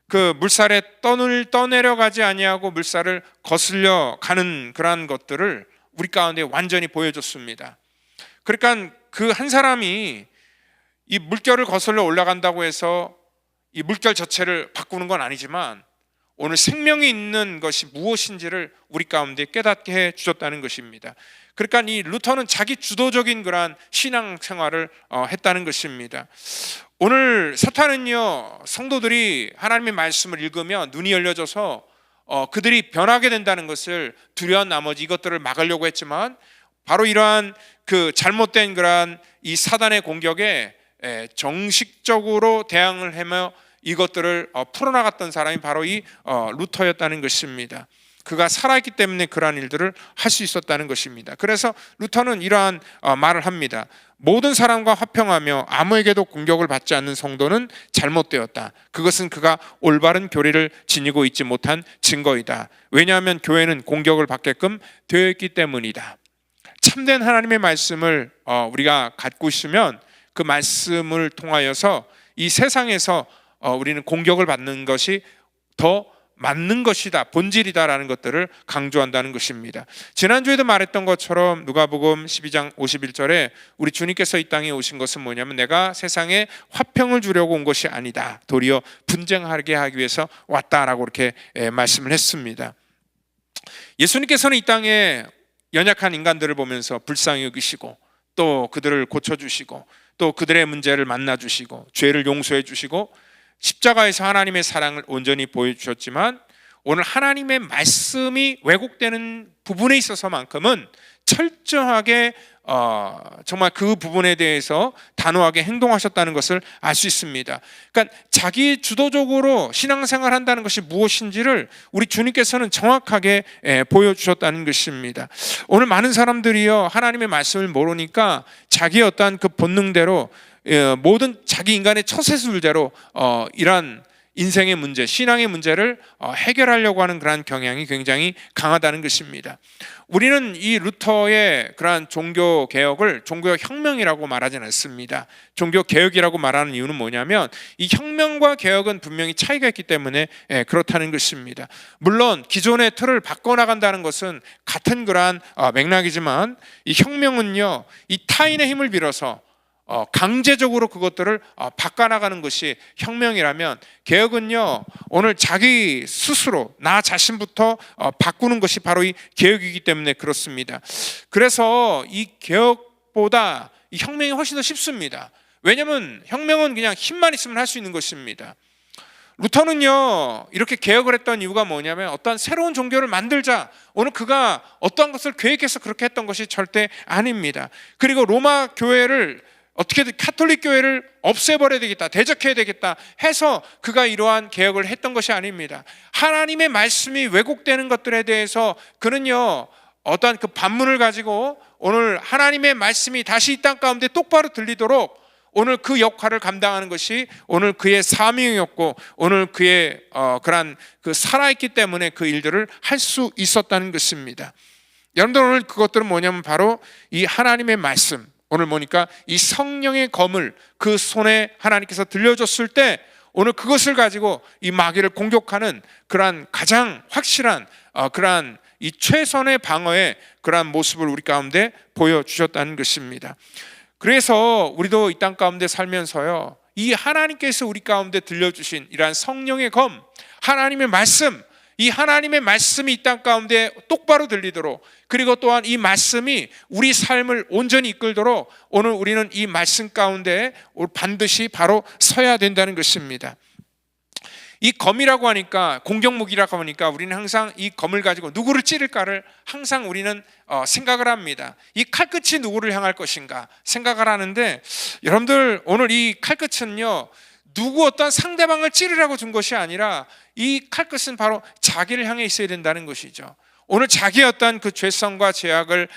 그 물살에 떠내려가지 아니하고 물살을 거슬려 가는 그러한 것들을 우리 가운데 완전히 보여줬습니다. 그러니까 그 한 사람이 이 물결을 거슬러 올라간다고 해서 이 물결 자체를 바꾸는 건 아니지만 오늘 생명이 있는 것이 무엇인지를 우리 가운데 깨닫게 해 주셨다는 것입니다. 그러니까 이 루터는 자기 주도적인 그러한 신앙 생활을 했다는 것입니다. 오늘 사탄은요 성도들이 하나님의 말씀을 읽으면 눈이 열려져서 그들이 변하게 된다는 것을 두려운 나머지 이것들을 막으려고 했지만, 바로 이러한 그 잘못된 그러한 이 사단의 공격에 정식적으로 대항을 하며 이것들을 풀어나갔던 사람이 바로 이 루터였다는 것입니다. 그가 살아있기 때문에 그러한 일들을 할 수 있었다는 것입니다. 그래서 루터는 이러한 말을 합니다. 모든 사람과 화평하며 아무에게도 공격을 받지 않는 성도는 잘못되었다. 그것은 그가 올바른 교리를 지니고 있지 못한 증거이다. 왜냐하면 교회는 공격을 받게끔 되어 있기 때문이다. 참된 하나님의 말씀을 우리가 갖고 있으면 그 말씀을 통하여서 이 세상에서 우리는 공격을 받는 것이 더 맞는 것이다, 본질이다라는 것들을 강조한다는 것입니다. 지난주에도 말했던 것처럼 누가복음 12장 51절에 우리 주님께서 이 땅에 오신 것은 뭐냐면 내가 세상에 화평을 주려고 온 것이 아니다, 도리어 분쟁하게 하기 위해서 왔다라고 이렇게 말씀을 했습니다. 예수님께서는 이 땅에 연약한 인간들을 보면서 불쌍히 여기시고 또 그들을 고쳐주시고 또 그들의 문제를 만나주시고 죄를 용서해 주시고 십자가에서 하나님의 사랑을 온전히 보여주셨지만, 오늘 하나님의 말씀이 왜곡되는 부분에 있어서만큼은 철저하게 정말 그 부분에 대해서 단호하게 행동하셨다는 것을 알 수 있습니다. 그러니까 자기 주도적으로 신앙생활 한다는 것이 무엇인지를 우리 주님께서는 정확하게 보여주셨다는 것입니다. 오늘 많은 사람들이요 하나님의 말씀을 모르니까 자기의 어떠한 그 본능대로 모든 자기 인간의 처세술대로 이러한 인생의 문제, 신앙의 문제를 해결하려고 하는 그러한 경향이 굉장히 강하다는 것입니다. 우리는 이 루터의 그러한 종교 개혁을 종교 혁명이라고 말하지는 않습니다. 종교 개혁이라고 말하는 이유는 뭐냐면 이 혁명과 개혁은 분명히 차이가 있기 때문에 그렇다는 것입니다. 물론 기존의 틀을 바꿔나간다는 것은 같은 그러한 맥락이지만 이 혁명은요 이 타인의 힘을 빌어서 강제적으로 그것들을 바꿔나가는 것이 혁명이라면, 개혁은요 오늘 자기 스스로 나 자신부터 바꾸는 것이 바로 이 개혁이기 때문에 그렇습니다. 그래서 이 개혁보다 이 혁명이 훨씬 더 쉽습니다. 왜냐하면 혁명은 그냥 힘만 있으면 할 수 있는 것입니다. 루터는요 이렇게 개혁을 했던 이유가 뭐냐면, 어떤 새로운 종교를 만들자, 오늘 그가 어떠한 것을 계획해서 그렇게 했던 것이 절대 아닙니다. 그리고 로마 교회를 어떻게든 카톨릭 교회를 없애버려야 되겠다, 대적해야 되겠다 해서 그가 이러한 개혁을 했던 것이 아닙니다. 하나님의 말씀이 왜곡되는 것들에 대해서 그는요 어떠한 그 반문을 가지고 오늘 하나님의 말씀이 다시 이 땅 가운데 똑바로 들리도록 오늘 그 역할을 감당하는 것이 오늘 그의 사명이었고, 오늘 그의 그러한 그 살아있기 때문에 그 일들을 할 수 있었다는 것입니다. 여러분들, 오늘 그것들은 뭐냐면 바로 이 하나님의 말씀, 오늘 보니까 이 성령의 검을 그 손에 하나님께서 들려줬을 때 오늘 그것을 가지고 이 마귀를 공격하는 그러한 가장 확실한 그러한 이 최선의 방어의 그러한 모습을 우리 가운데 보여주셨다는 것입니다. 그래서 우리도 이 땅 가운데 살면서요 이 하나님께서 우리 가운데 들려주신 이러한 성령의 검, 하나님의 말씀, 이 하나님의 말씀이 이 땅 가운데 똑바로 들리도록, 그리고 또한 이 말씀이 우리 삶을 온전히 이끌도록 오늘 우리는 이 말씀 가운데 반드시 바로 서야 된다는 것입니다. 이 검이라고 하니까, 공격무기라고 하니까 우리는 항상 이 검을 가지고 누구를 찌를까를 항상 우리는 생각을 합니다. 이 칼끝이 누구를 향할 것인가 생각을 하는데, 여러분들 오늘 이 칼끝은요 누구 어떤 상대방을 찌르라고 준 것이 아니라 이 칼끝은 바로 자기를 향해 있어야 된다는 것이죠. 오늘 자기의 어떤 그 죄성과 죄악을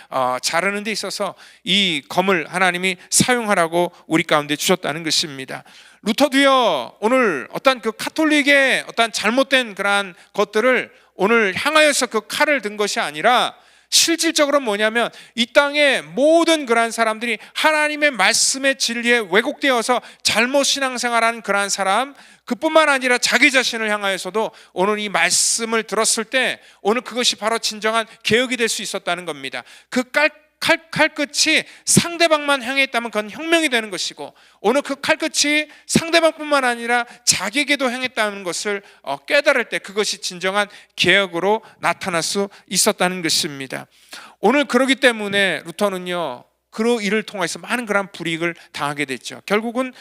자르는 데 있어서 이 검을 하나님이 사용하라고 우리 가운데 주셨다는 것입니다. 루터도요 오늘 어떤 그 카톨릭의 어떤 잘못된 그러한 것들을 오늘 향하여서 그 칼을 든 것이 아니라, 실질적으로 뭐냐면 이 땅의 모든 그러한 사람들이 하나님의 말씀의 진리에 왜곡되어서 잘못 신앙생활하는 그러한 사람, 그뿐만 아니라 자기 자신을 향하여서도 오늘 이 말씀을 들었을 때 오늘 그것이 바로 진정한 개혁이 될 수 있었다는 겁니다. 그 칼끝이 상대방만 향해 있다면 그건 혁명이 되는 것이고, 오늘 그 칼끝이 상대방뿐만 아니라 자기에게도 향했다는 것을 깨달을 때 그것이 진정한 개혁으로 나타날 수 있었다는 것입니다. 오늘 그러기 때문에 루터는요 그 일을 통해서 많은 그런 불이익을 당하게 됐죠. 결국은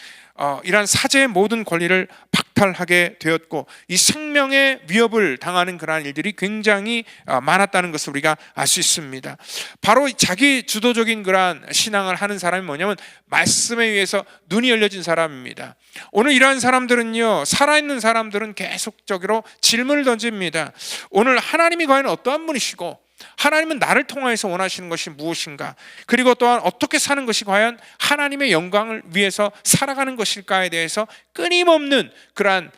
이러한 사제의 모든 권리를 박탈하게 되었고, 이 생명의 위협을 당하는 그러한 일들이 굉장히 많았다는 것을 우리가 알 수 있습니다. 바로 자기 주도적인 그러한 신앙을 하는 사람이 뭐냐면 말씀에 의해서 눈이 열려진 사람입니다. 오늘 이러한 사람들은요, 살아있는 사람들은 계속적으로 질문을 던집니다. 오늘 하나님이 과연 어떠한 분이시고, 하나님은 나를 통하여서 원하시는 것이 무엇인가, 그리고 또한 어떻게 사는 것이 과연 하나님의 영광을 위해서 살아가는 것일까에 대해서 끊임없는 그러한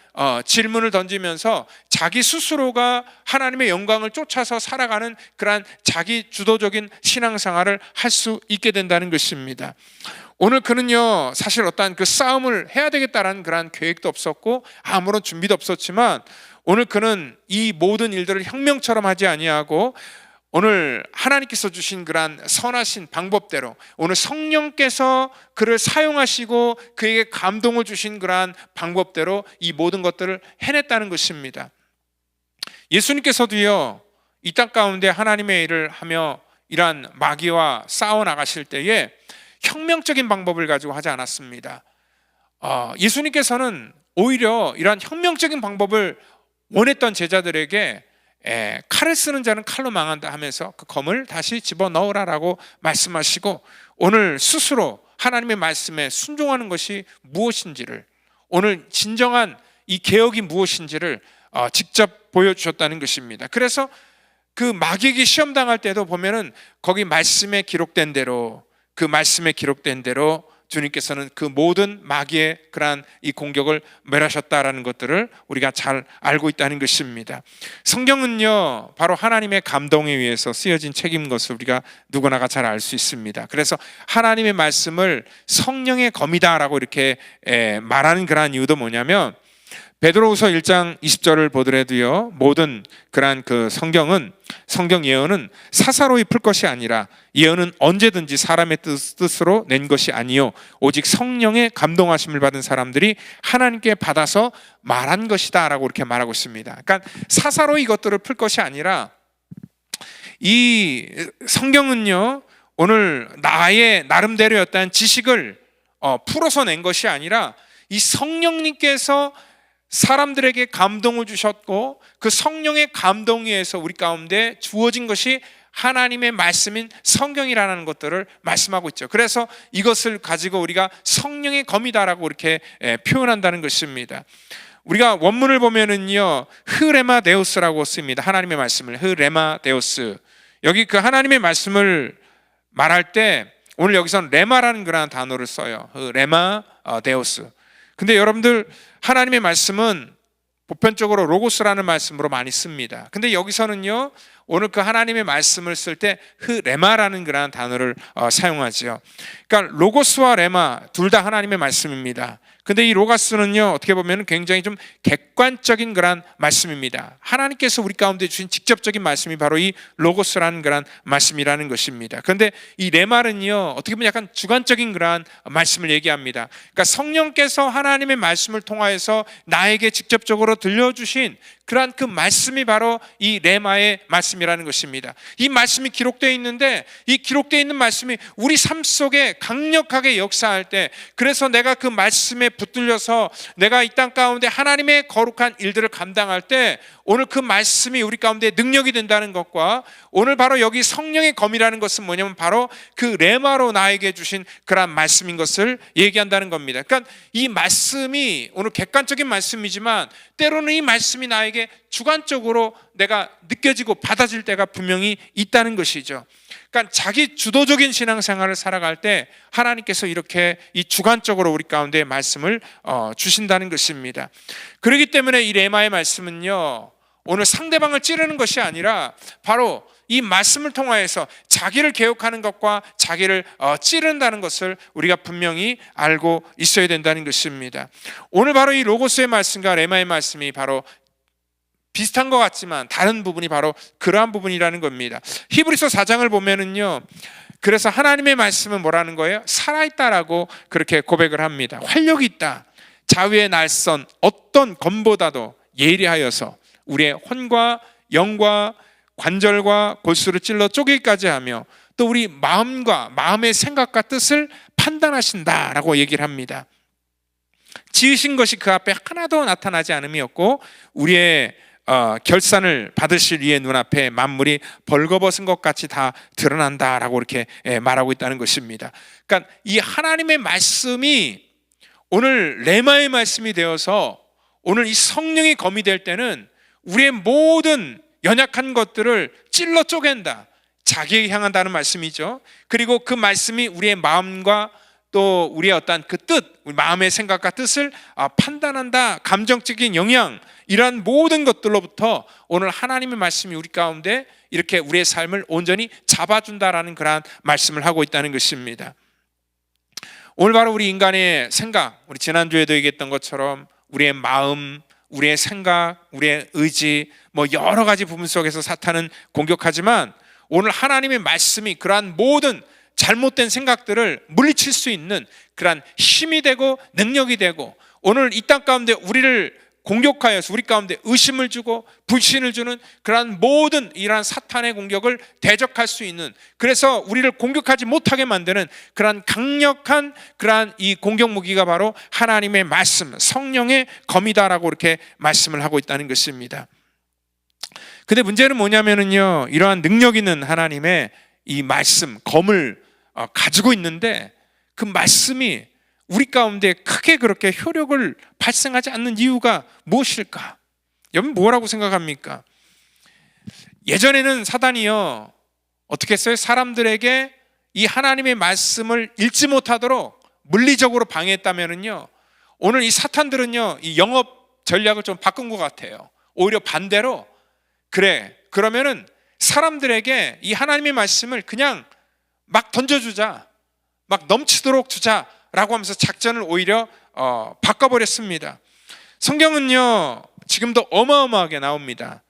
질문을 던지면서 자기 스스로가 하나님의 영광을 쫓아서 살아가는 그러한 자기 주도적인 신앙생활을 할 수 있게 된다는 것입니다. 오늘 그는요 사실 어떠한 그 싸움을 해야 되겠다라는 그러한 계획도 없었고 아무런 준비도 없었지만, 오늘 그는 이 모든 일들을 혁명처럼 하지 아니하고 오늘 하나님께서 주신 그러한 선하신 방법대로, 오늘 성령께서 그를 사용하시고 그에게 감동을 주신 그러한 방법대로 이 모든 것들을 해냈다는 것입니다. 예수님께서도요 이 땅 가운데 하나님의 일을 하며 이러한 마귀와 싸워 나가실 때에 혁명적인 방법을 가지고 하지 않았습니다. 예수님께서는 오히려 이러한 혁명적인 방법을 원했던 제자들에게 칼을 쓰는 자는 칼로 망한다 하면서 그 검을 다시 집어넣으라라고 말씀하시고, 오늘 스스로 하나님의 말씀에 순종하는 것이 무엇인지를, 오늘 진정한 이 개혁이 무엇인지를 직접 보여주셨다는 것입니다. 그래서 그 마귀에게 시험당할 때도 보면은 거기 말씀에 기록된 대로, 그 말씀에 기록된 대로 주님께서는 그 모든 마귀의 그러한 이 공격을 멸하셨다라는 것들을 우리가 잘 알고 있다는 것입니다. 성경은요 바로 하나님의 감동에 의해서 쓰여진 책인 것을 우리가 누구나가 잘 알 수 있습니다. 그래서 하나님의 말씀을 성령의 검이다라고 이렇게 말하는 그러한 이유도 뭐냐면, 베드로후서 1장 20절을 보더라도요, 모든 그러한 그 성경 예언은 사사로이 풀 것이 아니라 예언은 언제든지 사람의 뜻으로 낸 것이 아니요 오직 성령의 감동하심을 받은 사람들이 하나님께 받아서 말한 것이다 라고 이렇게 말하고 있습니다. 그러니까 사사로이 이것들을 풀 것이 아니라 이 성경은요, 오늘 나의 나름대로의 어떤 지식을 풀어서 낸 것이 아니라 이 성령님께서 사람들에게 감동을 주셨고 그 성령의 감동에 의해서 우리 가운데 주어진 것이 하나님의 말씀인 성경이라는 것들을 말씀하고 있죠. 그래서 이것을 가지고 우리가 성령의 검이다라고 이렇게 표현한다는 것입니다. 우리가 원문을 보면은요, 흐레마데우스라고 씁니다. 하나님의 말씀을 흐레마데우스. 여기 그 하나님의 말씀을 말할 때 오늘 여기서는 레마라는 그런 단어를 써요. 레마데우스. 근데 여러분들 하나님의 말씀은 보편적으로 로고스라는 말씀으로 많이 씁니다. 근데 여기서는요, 오늘 그 하나님의 말씀을 쓸 때 레마라는 그런 단어를 사용하죠. 그러니까 로고스와 레마 둘 다 하나님의 말씀입니다. 근데 이 로고스는요, 어떻게 보면 굉장히 좀 객관적인 그런 말씀입니다. 하나님께서 우리 가운데 주신 직접적인 말씀이 바로 이 로고스라는 그런 말씀이라는 것입니다. 그런데 이 레마는요, 어떻게 보면 약간 주관적인 그런 말씀을 얘기합니다. 그러니까 성령께서 하나님의 말씀을 통하여서 나에게 직접적으로 들려주신 그러한 그 말씀이 바로 이 레마의 말씀이라는 것입니다. 이 말씀이 기록되어 있는데 이 기록되어 있는 말씀이 우리 삶 속에 강력하게 역사할 때, 그래서 내가 그 말씀에 붙들려서 내가 이 땅 가운데 하나님의 거룩한 일들을 감당할 때 오늘 그 말씀이 우리 가운데 능력이 된다는 것과, 오늘 바로 여기 성령의 검이라는 것은 뭐냐면 바로 그 레마로 나에게 주신 그런 말씀인 것을 얘기한다는 겁니다. 그러니까 이 말씀이 오늘 객관적인 말씀이지만 때로는 이 말씀이 나에게 주관적으로 내가 느껴지고 받아질 때가 분명히 있다는 것이죠. 그러니까 자기 주도적인 신앙생활을 살아갈 때 하나님께서 이렇게 이 주관적으로 우리 가운데 말씀을 주신다는 것입니다. 그렇기 때문에 이 레마의 말씀은요, 오늘 상대방을 찌르는 것이 아니라 바로 이 말씀을 통하여서 자기를 개혁하는 것과 자기를 찌른다는 것을 우리가 분명히 알고 있어야 된다는 것입니다. 오늘 바로 이 로고스의 말씀과 레마의 말씀이 바로 비슷한 것 같지만 다른 부분이 바로 그러한 부분이라는 겁니다. 히브리서 4장을 보면은요, 그래서 하나님의 말씀은 뭐라는 거예요? 살아있다라고 그렇게 고백을 합니다. 활력이 있다. 자위의 날선 어떤 검보다도 예리하여서 우리의 혼과 영과 관절과 골수를 찔러 쪼개기까지 하며 또 우리 마음과 마음의 생각과 뜻을 판단하신다라고 얘기를 합니다. 지으신 것이 그 앞에 하나도 나타나지 않음이었고 우리의 결산을 받으실 이의 눈앞에 만물이 벌거벗은 것 같이 다 드러난다라고 이렇게 말하고 있다는 것입니다. 그러니까 이 하나님의 말씀이 오늘 레마의 말씀이 되어서 오늘 이 성령의 검이 될 때는 우리의 모든 연약한 것들을 찔러 쪼갠다, 자기에게 향한다는 말씀이죠. 그리고 그 말씀이 우리의 마음과 또 우리의 어떤 그 뜻, 우리 마음의 생각과 뜻을 판단한다, 감정적인 영향, 이러한 모든 것들로부터 오늘 하나님의 말씀이 우리 가운데 이렇게 우리의 삶을 온전히 잡아준다라는 그러한 말씀을 하고 있다는 것입니다. 오늘 바로 우리 인간의 생각, 우리 지난주에도 얘기했던 것처럼 우리의 마음, 우리의 생각, 우리의 의지, 뭐 여러 가지 부분 속에서 사탄은 공격하지만 오늘 하나님의 말씀이 그러한 모든 잘못된 생각들을 물리칠 수 있는 그러한 힘이 되고 능력이 되고, 오늘 이 땅 가운데 우리를 공격하여서 우리 가운데 의심을 주고 불신을 주는 그러한 모든 이러한 사탄의 공격을 대적할 수 있는, 그래서 우리를 공격하지 못하게 만드는 그러한 강력한 그러한 이 공격 무기가 바로 하나님의 말씀, 성령의 검이다라고 이렇게 말씀을 하고 있다는 것입니다. 근데 문제는 뭐냐면은요, 이러한 능력 있는 하나님의 이 말씀, 검을 가지고 있는데 그 말씀이 우리 가운데 크게 그렇게 효력을 발생하지 않는 이유가 무엇일까? 여러분 뭐라고 생각합니까? 예전에는 사단이요, 어떻게 했어요? 사람들에게 이 하나님의 말씀을 읽지 못하도록 물리적으로 방해했다면은요, 오늘 이 사탄들은요, 이 영업 전략을 좀 바꾼 것 같아요. 오히려 반대로, 그러면은 사람들에게 이 하나님의 말씀을 그냥 막 던져주자, 막 넘치도록 주자라고 하면서 작전을 오히려 바꿔버렸습니다. 성경은요 지금도 어마어마하게 나옵니다.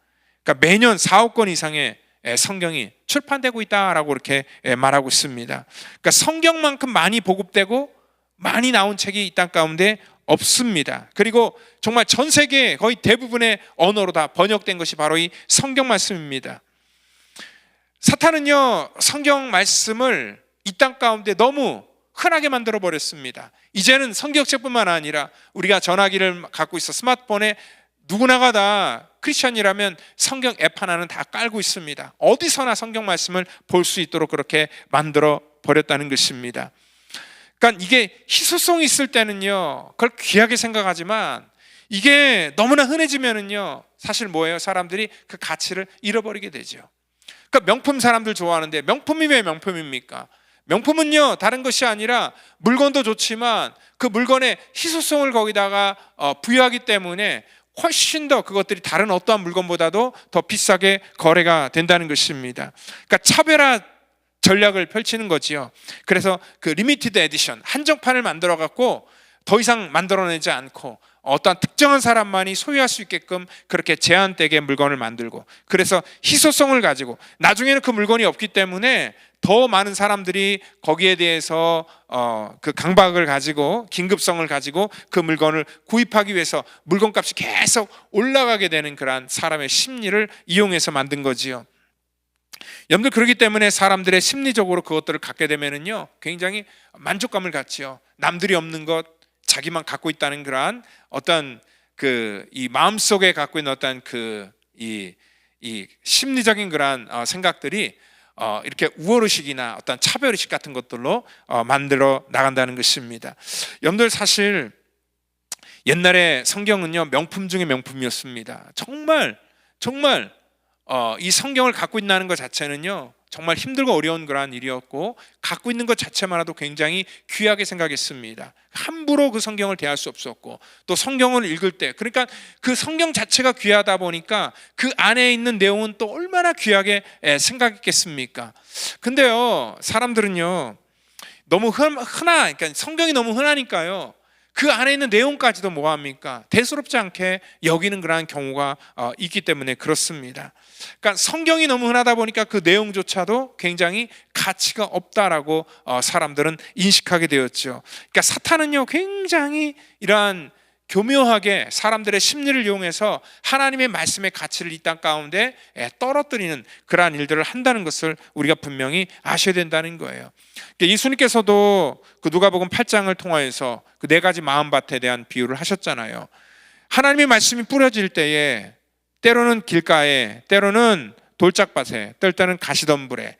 그러니까 매년 4억 권 이상의 성경이 출판되고 있다라고 이렇게 말하고 있습니다. 그러니까 성경만큼 많이 보급되고 많이 나온 책이 이 땅 가운데 없습니다. 그리고 정말 전 세계 거의 대부분의 언어로 다 번역된 것이 바로 이 성경 말씀입니다. 사탄은요 성경 말씀을 이 땅 가운데 너무 흔하게 만들어 버렸습니다. 이제는 성경책뿐만 아니라 우리가 전화기를 갖고 있어 스마트폰에 누구나가 다 크리스천이라면 성경 앱 하나는 다 깔고 있습니다. 어디서나 성경 말씀을 볼 수 있도록 그렇게 만들어 버렸다는 것입니다. 그러니까 이게 희소성이 있을 때는요 그걸 귀하게 생각하지만 이게 너무나 흔해지면은요 사실 뭐예요? 사람들이 그 가치를 잃어버리게 되죠. 그러니까 명품 사람들 좋아하는데 명품이 왜 명품입니까? 명품은요 다른 것이 아니라 물건도 좋지만 그 물건의 희소성을 거기다가 부여하기 때문에 훨씬 더 그것들이 다른 어떠한 물건보다도 더 비싸게 거래가 된다는 것입니다. 그러니까 차별화 전략을 펼치는 거지요. 그래서 그 리미티드 에디션 한정판을 만들어 갖고 더 이상 만들어내지 않고 어떠한 특정한 사람만이 소유할 수 있게끔 그렇게 제한되게 물건을 만들고, 그래서 희소성을 가지고 나중에는 그 물건이 없기 때문에 더 많은 사람들이 거기에 대해서 그 강박을 가지고 긴급성을 가지고 그 물건을 구입하기 위해서 물건값이 계속 올라가게 되는 그러한 사람의 심리를 이용해서 만든 거지요. 여러분들 그렇기 때문에 사람들의 심리적으로 그것들을 갖게 되면은요 굉장히 만족감을 갖지요. 남들이 없는 것 자기만 갖고 있다는 그러한 어떤 그 이 마음속에 갖고 있는 어떤 그 이 심리적인 그러한 생각들이 이렇게 우월의식이나 어떤 차별의식 같은 것들로 만들어 나간다는 것입니다. 여러분들 사실 옛날에 성경은요 명품 중에 명품이었습니다. 정말 이 성경을 갖고 있다는 것 자체는요 정말 힘들고 어려운 그러한 일이었고 갖고 있는 것 자체만으로도 굉장히 귀하게 생각했습니다. 함부로 그 성경을 대할 수 없었고 또 성경을 읽을 때 그러니까 그 성경 자체가 귀하다 보니까 그 안에 있는 내용은 또 얼마나 귀하게 생각했겠습니까? 근데요 사람들은요 너무 그러니까 성경이 너무 흔하니까요 그 안에 있는 내용까지도 뭐합니까? 대수롭지 않게 여기는 그러한 경우가 있기 때문에 그렇습니다. 그러니까 성경이 너무 흔하다 보니까 그 내용조차도 굉장히 가치가 없다라고 사람들은 인식하게 되었죠. 그러니까 사탄은요 굉장히 이러한 교묘하게 사람들의 심리를 이용해서 하나님의 말씀의 가치를 이 땅 가운데 떨어뜨리는 그러한 일들을 한다는 것을 우리가 분명히 아셔야 된다는 거예요. 예수님께서도 그 누가복음 8장을 통하여서 그 4가지 마음밭에 대한 비유를 하셨잖아요. 하나님의 말씀이 뿌려질 때에 때로는 길가에, 때로는 돌짝밭에, 때로는 가시덤불에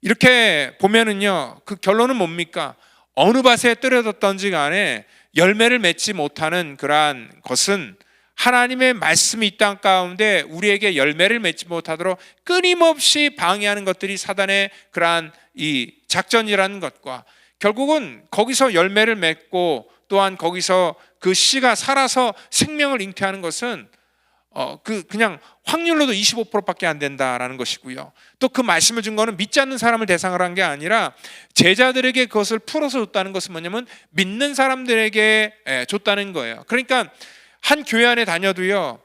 이렇게 보면은요 그 결론은 뭡니까? 어느 밭에 떨어졌던지 간에 열매를 맺지 못하는 그러한 것은 하나님의 말씀이 이 땅 가운데 우리에게 열매를 맺지 못하도록 끊임없이 방해하는 것들이 사단의 그러한 이 작전이라는 것과 결국은 거기서 열매를 맺고 또한 거기서 그 씨가 살아서 생명을 잉태하는 것은 그냥 확률로도 25%밖에 안 된다라는 것이고요. 또 그 말씀을 준 거는 믿지 않는 사람을 대상으로 한 게 아니라 제자들에게 그것을 풀어서 줬다는 것은 뭐냐면 믿는 사람들에게 줬다는 거예요. 그러니까 한 교회 안에 다녀도요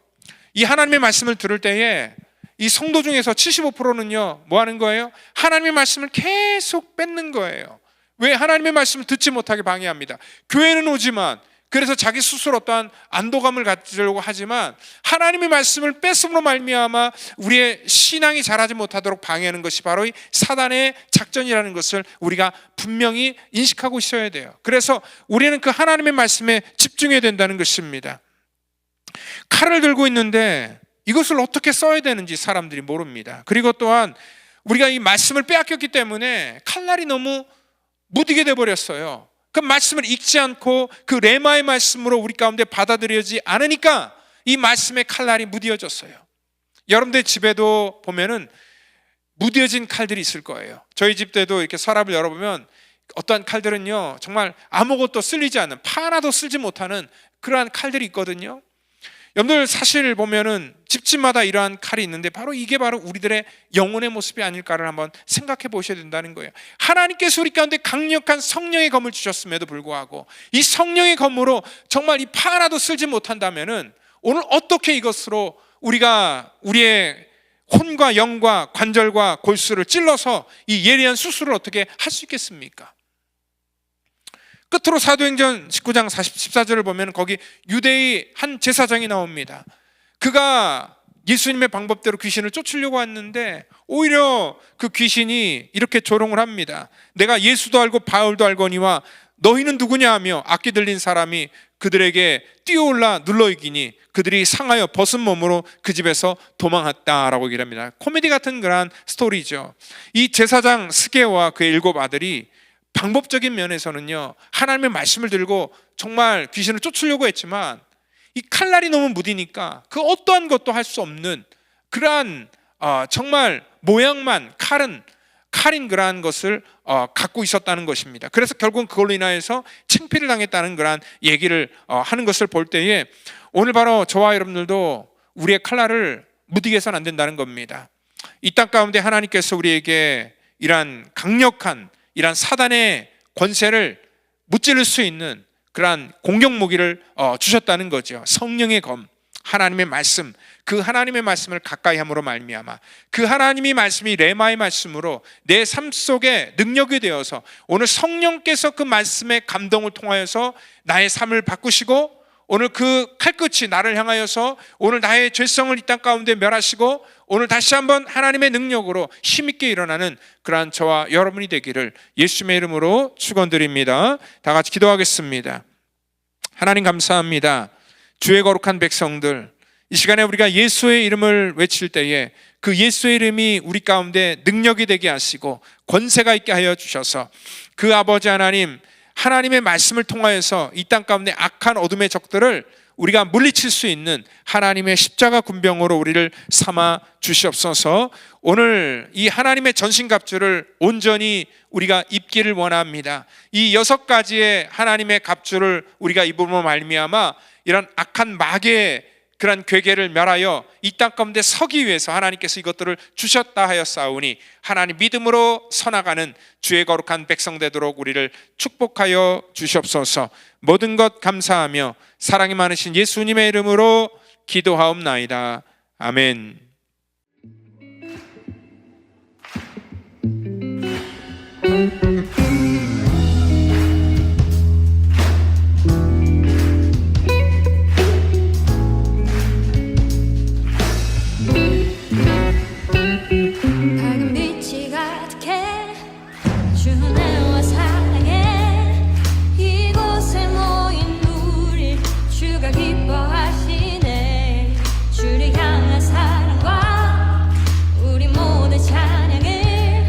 이 하나님의 말씀을 들을 때에 이 성도 중에서 75%는요 뭐 하는 거예요? 하나님의 말씀을 계속 뺏는 거예요. 왜? 하나님의 말씀을 듣지 못하게 방해합니다. 교회는 오지만 그래서 자기 스스로 어떠한 안도감을 가지려고 하지만 하나님의 말씀을 뺏음으로 말미암아 우리의 신앙이 자라지 못하도록 방해하는 것이 바로 이 사단의 작전이라는 것을 우리가 분명히 인식하고 있어야 돼요. 그래서 우리는 그 하나님의 말씀에 집중해야 된다는 것입니다. 칼을 들고 있는데 이것을 어떻게 써야 되는지 사람들이 모릅니다. 그리고 또한 우리가 이 말씀을 빼앗겼기 때문에 칼날이 너무 무디게 돼버렸어요. 그 말씀을 읽지 않고 그 레마의 말씀으로 우리 가운데 받아들여지지 않으니까 이 말씀의 칼날이 무디어졌어요. 여러분들 집에도 보면은 무디어진 칼들이 있을 거예요. 저희 집 때도 이렇게 서랍을 열어보면 어떠한 칼들은요 정말 아무것도 쓸리지 않는 파 하나도 쓸지 못하는 그러한 칼들이 있거든요. 여러분들 사실 보면은 집집마다 이러한 칼이 있는데 이게 바로 우리들의 영혼의 모습이 아닐까를 한번 생각해 보셔야 된다는 거예요. 하나님께서 우리 가운데 강력한 성령의 검을 주셨음에도 불구하고 이 성령의 검으로 정말 이 파 하나도 쓸지 못한다면은 오늘 어떻게 이것으로 우리가 우리의 혼과 영과 관절과 골수를 찔러서 이 예리한 수술을 어떻게 할 수 있겠습니까? 끝으로 사도행전 19장 14절을 보면 거기 유대의 한 제사장이 나옵니다. 그가 예수님의 방법대로 귀신을 쫓으려고 왔는데 오히려 그 귀신이 이렇게 조롱을 합니다. 내가 예수도 알고 바울도 알거니와 너희는 누구냐 하며 악기 들린 사람이 그들에게 뛰어올라 눌러이기니 그들이 상하여 벗은 몸으로 그 집에서 도망했다라고 얘기를 합니다. 코미디 같은 그런 스토리죠. 이 제사장 스게와 그의 7 아들이 방법적인 면에서는요, 하나님의 말씀을 들고 정말 귀신을 쫓으려고 했지만 이 칼날이 너무 무디니까 그 어떠한 것도 할 수 없는 그러한 정말 모양만 칼인 그러한 것을 갖고 있었다는 것입니다. 그래서 결국은 그걸로 인하여서 창피를 당했다는 그러한 얘기를 하는 것을 볼 때에 오늘 바로 저와 여러분들도 우리의 칼날을 무디게 해서는 안 된다는 겁니다. 이 땅 가운데 하나님께서 우리에게 이러한 강력한 이러한 사단의 권세를 무찌를 수 있는 그러한 공격 무기를 주셨다는 거죠. 성령의 검, 하나님의 말씀, 그 하나님의 말씀을 가까이 함으로 말미암아 그 하나님의 말씀이 레마의 말씀으로 내 삶 속에 능력이 되어서 오늘 성령께서 그 말씀의 감동을 통하여서 나의 삶을 바꾸시고 오늘 그 칼끝이 나를 향하여서 오늘 나의 죄성을 이 땅 가운데 멸하시고 오늘 다시 한번 하나님의 능력으로 힘있게 일어나는 그러한 저와 여러분이 되기를 예수님의 이름으로 축원드립니다. 다 같이 기도하겠습니다. 하나님 감사합니다. 주의 거룩한 백성들, 이 시간에 우리가 예수의 이름을 외칠 때에 그 예수의 이름이 우리 가운데 능력이 되게 하시고 권세가 있게 하여 주셔서 그 아버지 하나님, 하나님의 말씀을 통하여서 이 땅 가운데 악한 어둠의 적들을 우리가 물리칠 수 있는 하나님의 십자가 군병으로 우리를 삼아 주시옵소서. 오늘 이 하나님의 전신갑주를 온전히 우리가 입기를 원합니다. 이 6가지의 하나님의 갑주를 우리가 입음으로 말미암아 이런 악한 마귀의 그런 괴계를 멸하여 이 땅 가운데 서기 위해서 하나님께서 이것들을 주셨다 하였사오니 하나님 믿음으로 서나가는 주의 거룩한 백성 되도록 우리를 축복하여 주시옵소서. 모든 것 감사하며 사랑이 많으신 예수님의 이름으로 기도하옵나이다. 아멘. 밝은 빛이 가득해 주는 은혜와 사랑에 이곳에 모인 우리 주가 기뻐하시네. 주를 향한 사랑과 우리 모두 찬양을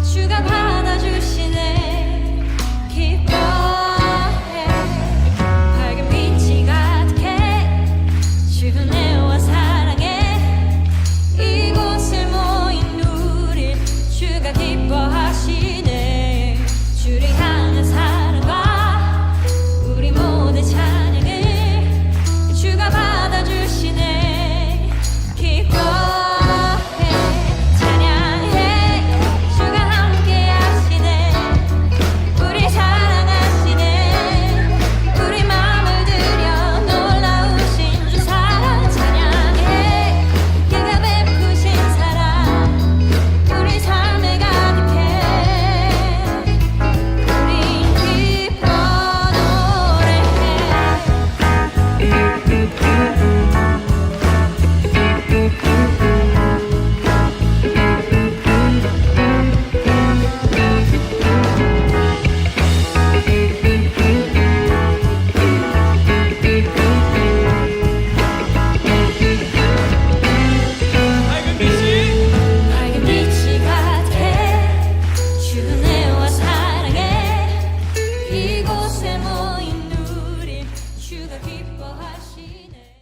주가 받아주시네. 기뻐해. 밝은 빛이 가득해 주는 은혜와 사랑에 이곳을 모인 우리 주가 기뻐하시네. 주를 향한 사랑과 우리 모두 찬양을 주가 받아주시네. 기뻐해. 찬양해. 주가 함께 하시네. 우리 사랑하시네. 우리 마음을 들여 놀라우신 주 사랑 찬양해. 그가 베푸신 사랑 우리 삶에 가득해. 우린 기뻐 노래해. 밝은 빛이 가득해 주는 은혜와 사랑에 이곳에 모인 우리 주가 기뻐하시네.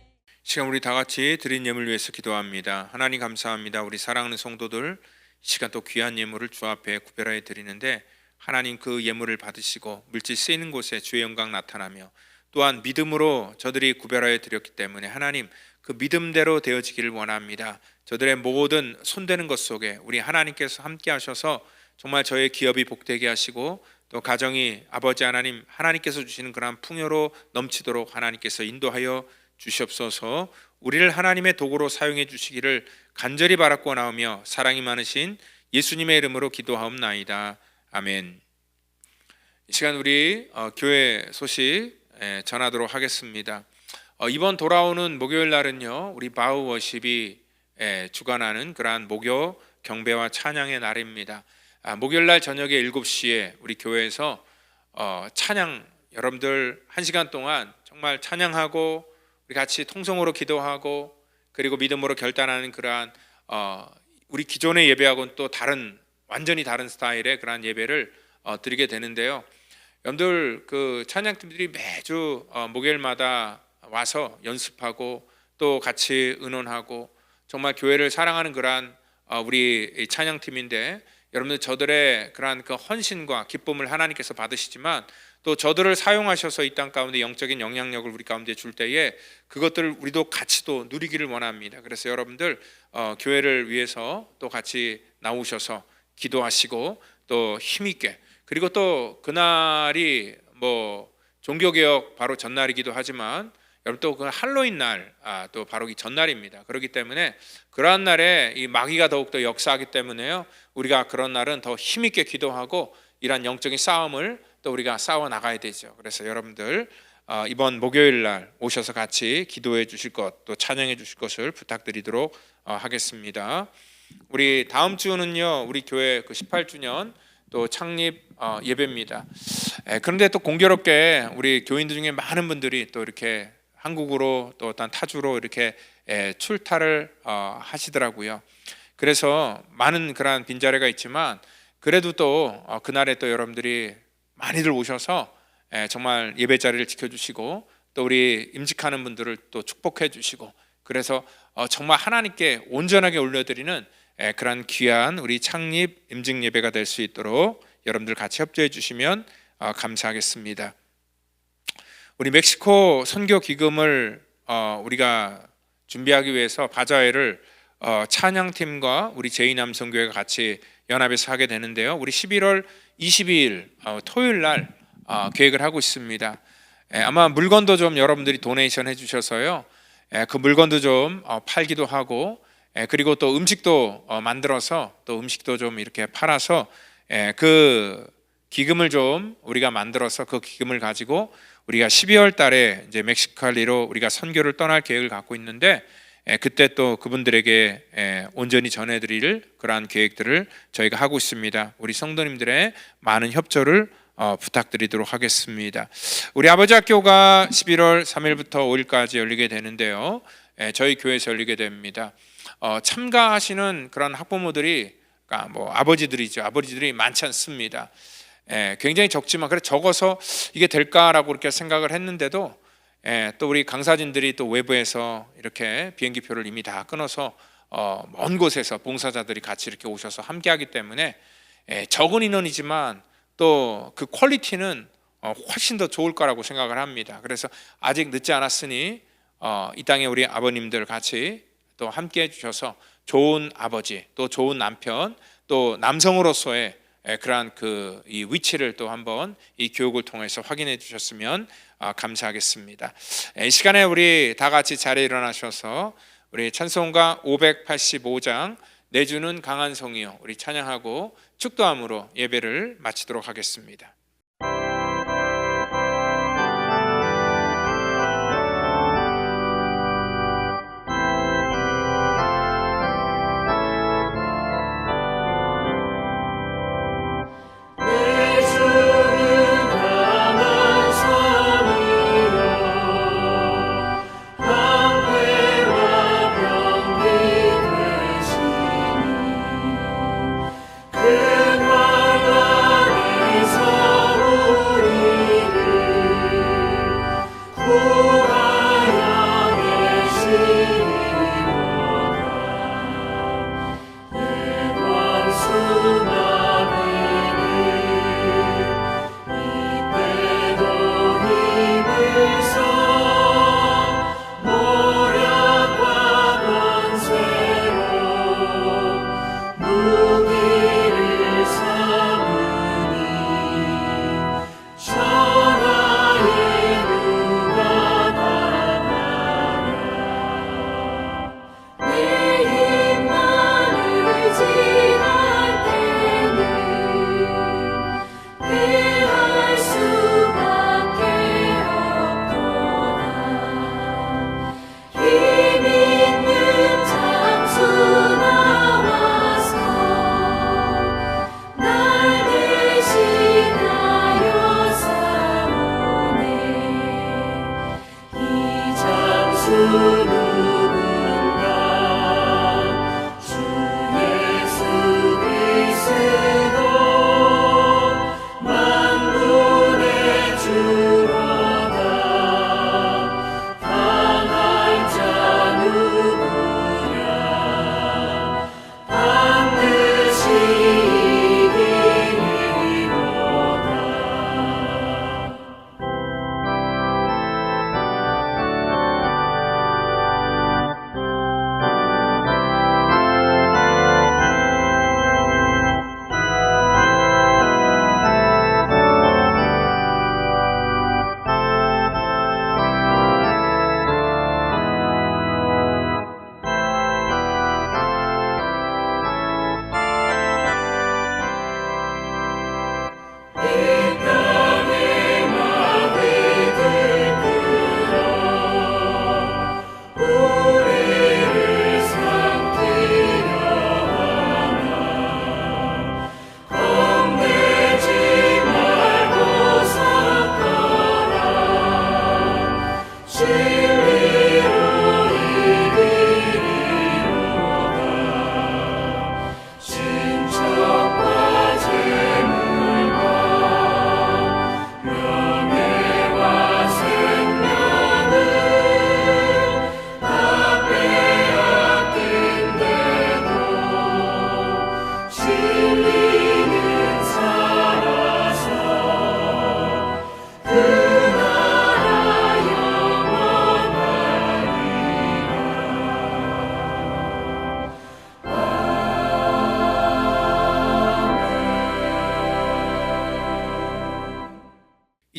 시간 우리 다 같이 드린 예물 위해서 기도합니다. 하나님 감사합니다. 우리 사랑하는 성도들 시간 또 귀한 예물을 주 앞에 구별하여 드리는데 하나님 그 예물을 받으시고 물질 쓰이는 곳에 주의 영광 나타나며 또한 믿음으로 저들이 구별하여 드렸기 때문에 하나님 그 믿음대로 되어지기를 원합니다. 저들의 모든 손대는 것 속에 우리 하나님께서 함께 하셔서 정말 저의 기업이 복되게 하시고 또 가정이 아버지 하나님 하나님께서 주시는 그러한 풍요로 넘치도록 하나님께서 인도하여 주시옵소서. 우리를 하나님의 도구로 사용해 주시기를 간절히 바라고 나오며 사랑이 많으신 예수님의 이름으로 기도하옵나이다. 아멘. 이 시간 우리 교회 소식 전하도록 하겠습니다. 이번 돌아오는 목요일 날은요 우리 바우 워십이 주관하는 그러한 목요 경배와 찬양의 날입니다. 목요일 날 저녁에 7시에 우리 교회에서 찬양 여러분들 1시간 동안 정말 찬양하고 우리 같이 통성으로 기도하고 그리고 믿음으로 결단하는 그러한 우리 기존의 예배하고는 또 다른 완전히 다른 스타일의 그러한 예배를 드리게 되는데요. 여러분들 그 찬양팀들이 매주 목요일마다 와서 연습하고 또 같이 의논하고 정말 교회를 사랑하는 그러한 우리 찬양팀인데 여러분들 저들의 그러한 그 헌신과 기쁨을 하나님께서 받으시지만 또 저들을 사용하셔서 이 땅 가운데 영적인 영향력을 우리 가운데 줄 때에 그것들을 우리도 같이 또 누리기를 원합니다. 그래서 여러분들 교회를 위해서 또 같이 나오셔서 기도하시고 또 힘있게 그리고 또 그날이 뭐 종교개혁 바로 전날이기도 하지만 여러분 또 그 할로윈 날 또 바로 이 전날입니다. 그렇기 때문에 그러한 날에 이 마귀가 더욱더 역사하기 때문에요 우리가 그런 날은 더 힘있게 기도하고 이러한 영적인 싸움을 또 우리가 싸워 나가야 되죠. 그래서 여러분들 이번 목요일 날 오셔서 같이 기도해 주실 것 또 찬양해 주실 것을 부탁드리도록 하겠습니다. 우리 다음 주는요 우리 교회 그 18주년 또 창립 예배입니다. 그런데 또 공교롭게 우리 교인들 중에 많은 분들이 또 이렇게 한국으로 또 어떤 타주로 이렇게 출타를 하시더라고요. 그래서 많은 그러한 빈자리가 있지만 그래도 또 그날에 또 여러분들이 많이들 오셔서 정말 예배 자리를 지켜주시고 또 우리 임직하는 분들을 또 축복해 주시고 그래서 정말 하나님께 온전하게 올려드리는 그런 귀한 우리 창립 임직 예배가 될 수 있도록 여러분들 같이 협조해 주시면 감사하겠습니다. 우리 멕시코 선교 기금을 우리가 준비하기 위해서 바자회를 찬양팀과 우리 제2남성교회가 같이 연합해서 하게 되는데요. 우리 11월 22일 토요일 날 계획을 하고 있습니다. 아마 물건도 좀 여러분들이 도네이션 해주셔서요. 그 물건도 좀 팔기도 하고 그리고 또 음식도 만들어서 또 음식도 좀 이렇게 팔아서 그 기금을 좀 우리가 만들어서 그 기금을 가지고 우리가 12월 달에 이제 멕시코리로 우리가 선교를 떠날 계획을 갖고 있는데 그때 또 그분들에게 온전히 전해드릴 그러한 계획들을 저희가 하고 있습니다. 우리 성도님들의 많은 협조를 부탁드리도록 하겠습니다. 우리 아버지 학교가 11월 3일부터 5일까지 열리게 되는데요. 저희 교회에서 열리게 됩니다. 참가하시는 그런 학부모들이 그러니까 뭐 아버지들이죠. 아버지들이 많지 않습니다. 굉장히 적지만 그래 적어서 이게 될까라고 이렇게 생각을 했는데도 또 우리 강사진들이 또 외부에서 이렇게 비행기표를 이미 다 끊어서 먼 곳에서 봉사자들이 같이 이렇게 오셔서 함께하기 때문에 적은 인원이지만 또 그 퀄리티는 훨씬 더 좋을 거라고 생각을 합니다. 그래서 아직 늦지 않았으니 이 땅에 우리 아버님들 같이 또 함께 해주셔서 좋은 아버지 또 좋은 남편 또 남성으로서의 그러한 그 이 위치를 또 한번 이 교육을 통해서 확인해 주셨으면 감사하겠습니다. 이 시간에 우리 다 같이 자리에 일어나셔서 우리 찬송가 585장 내주는 강한 성이요 우리 찬양하고 축도함으로 예배를 마치도록 하겠습니다. 근활 땅에서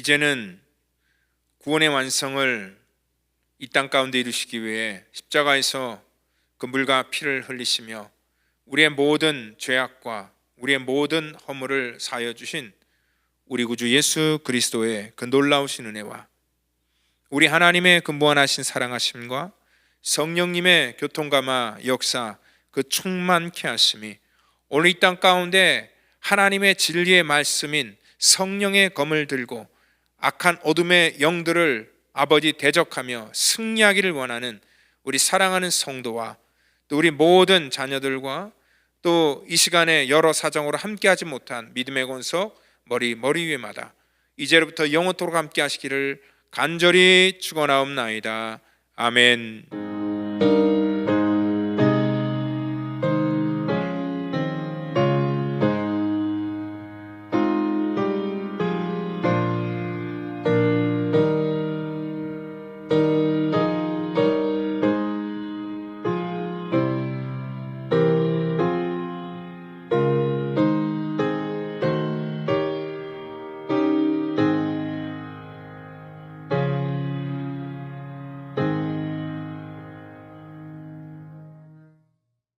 이제는 구원의 완성을 이 땅 가운데 이루시기 위해 십자가에서 그 물과 피를 흘리시며 우리의 모든 죄악과 우리의 모든 허물을 사하여 주신 우리 구주 예수 그리스도의 그 놀라우신 은혜와 우리 하나님의 그 무한하신 사랑하심과 성령님의 교통감화 역사 그 충만케 하심이 오늘 이 땅 가운데 하나님의 진리의 말씀인 성령의 검을 들고 악한 어둠의 영들을 아버지 대적하며 승리하기를 원하는 우리 사랑하는 성도와 또 우리 모든 자녀들과 또 이 시간에 여러 사정으로 함께하지 못한 믿음의 권석 머리 위에마다 이제로부터 영원토록 함께 하시기를 간절히 축원하옵나이다. 아멘.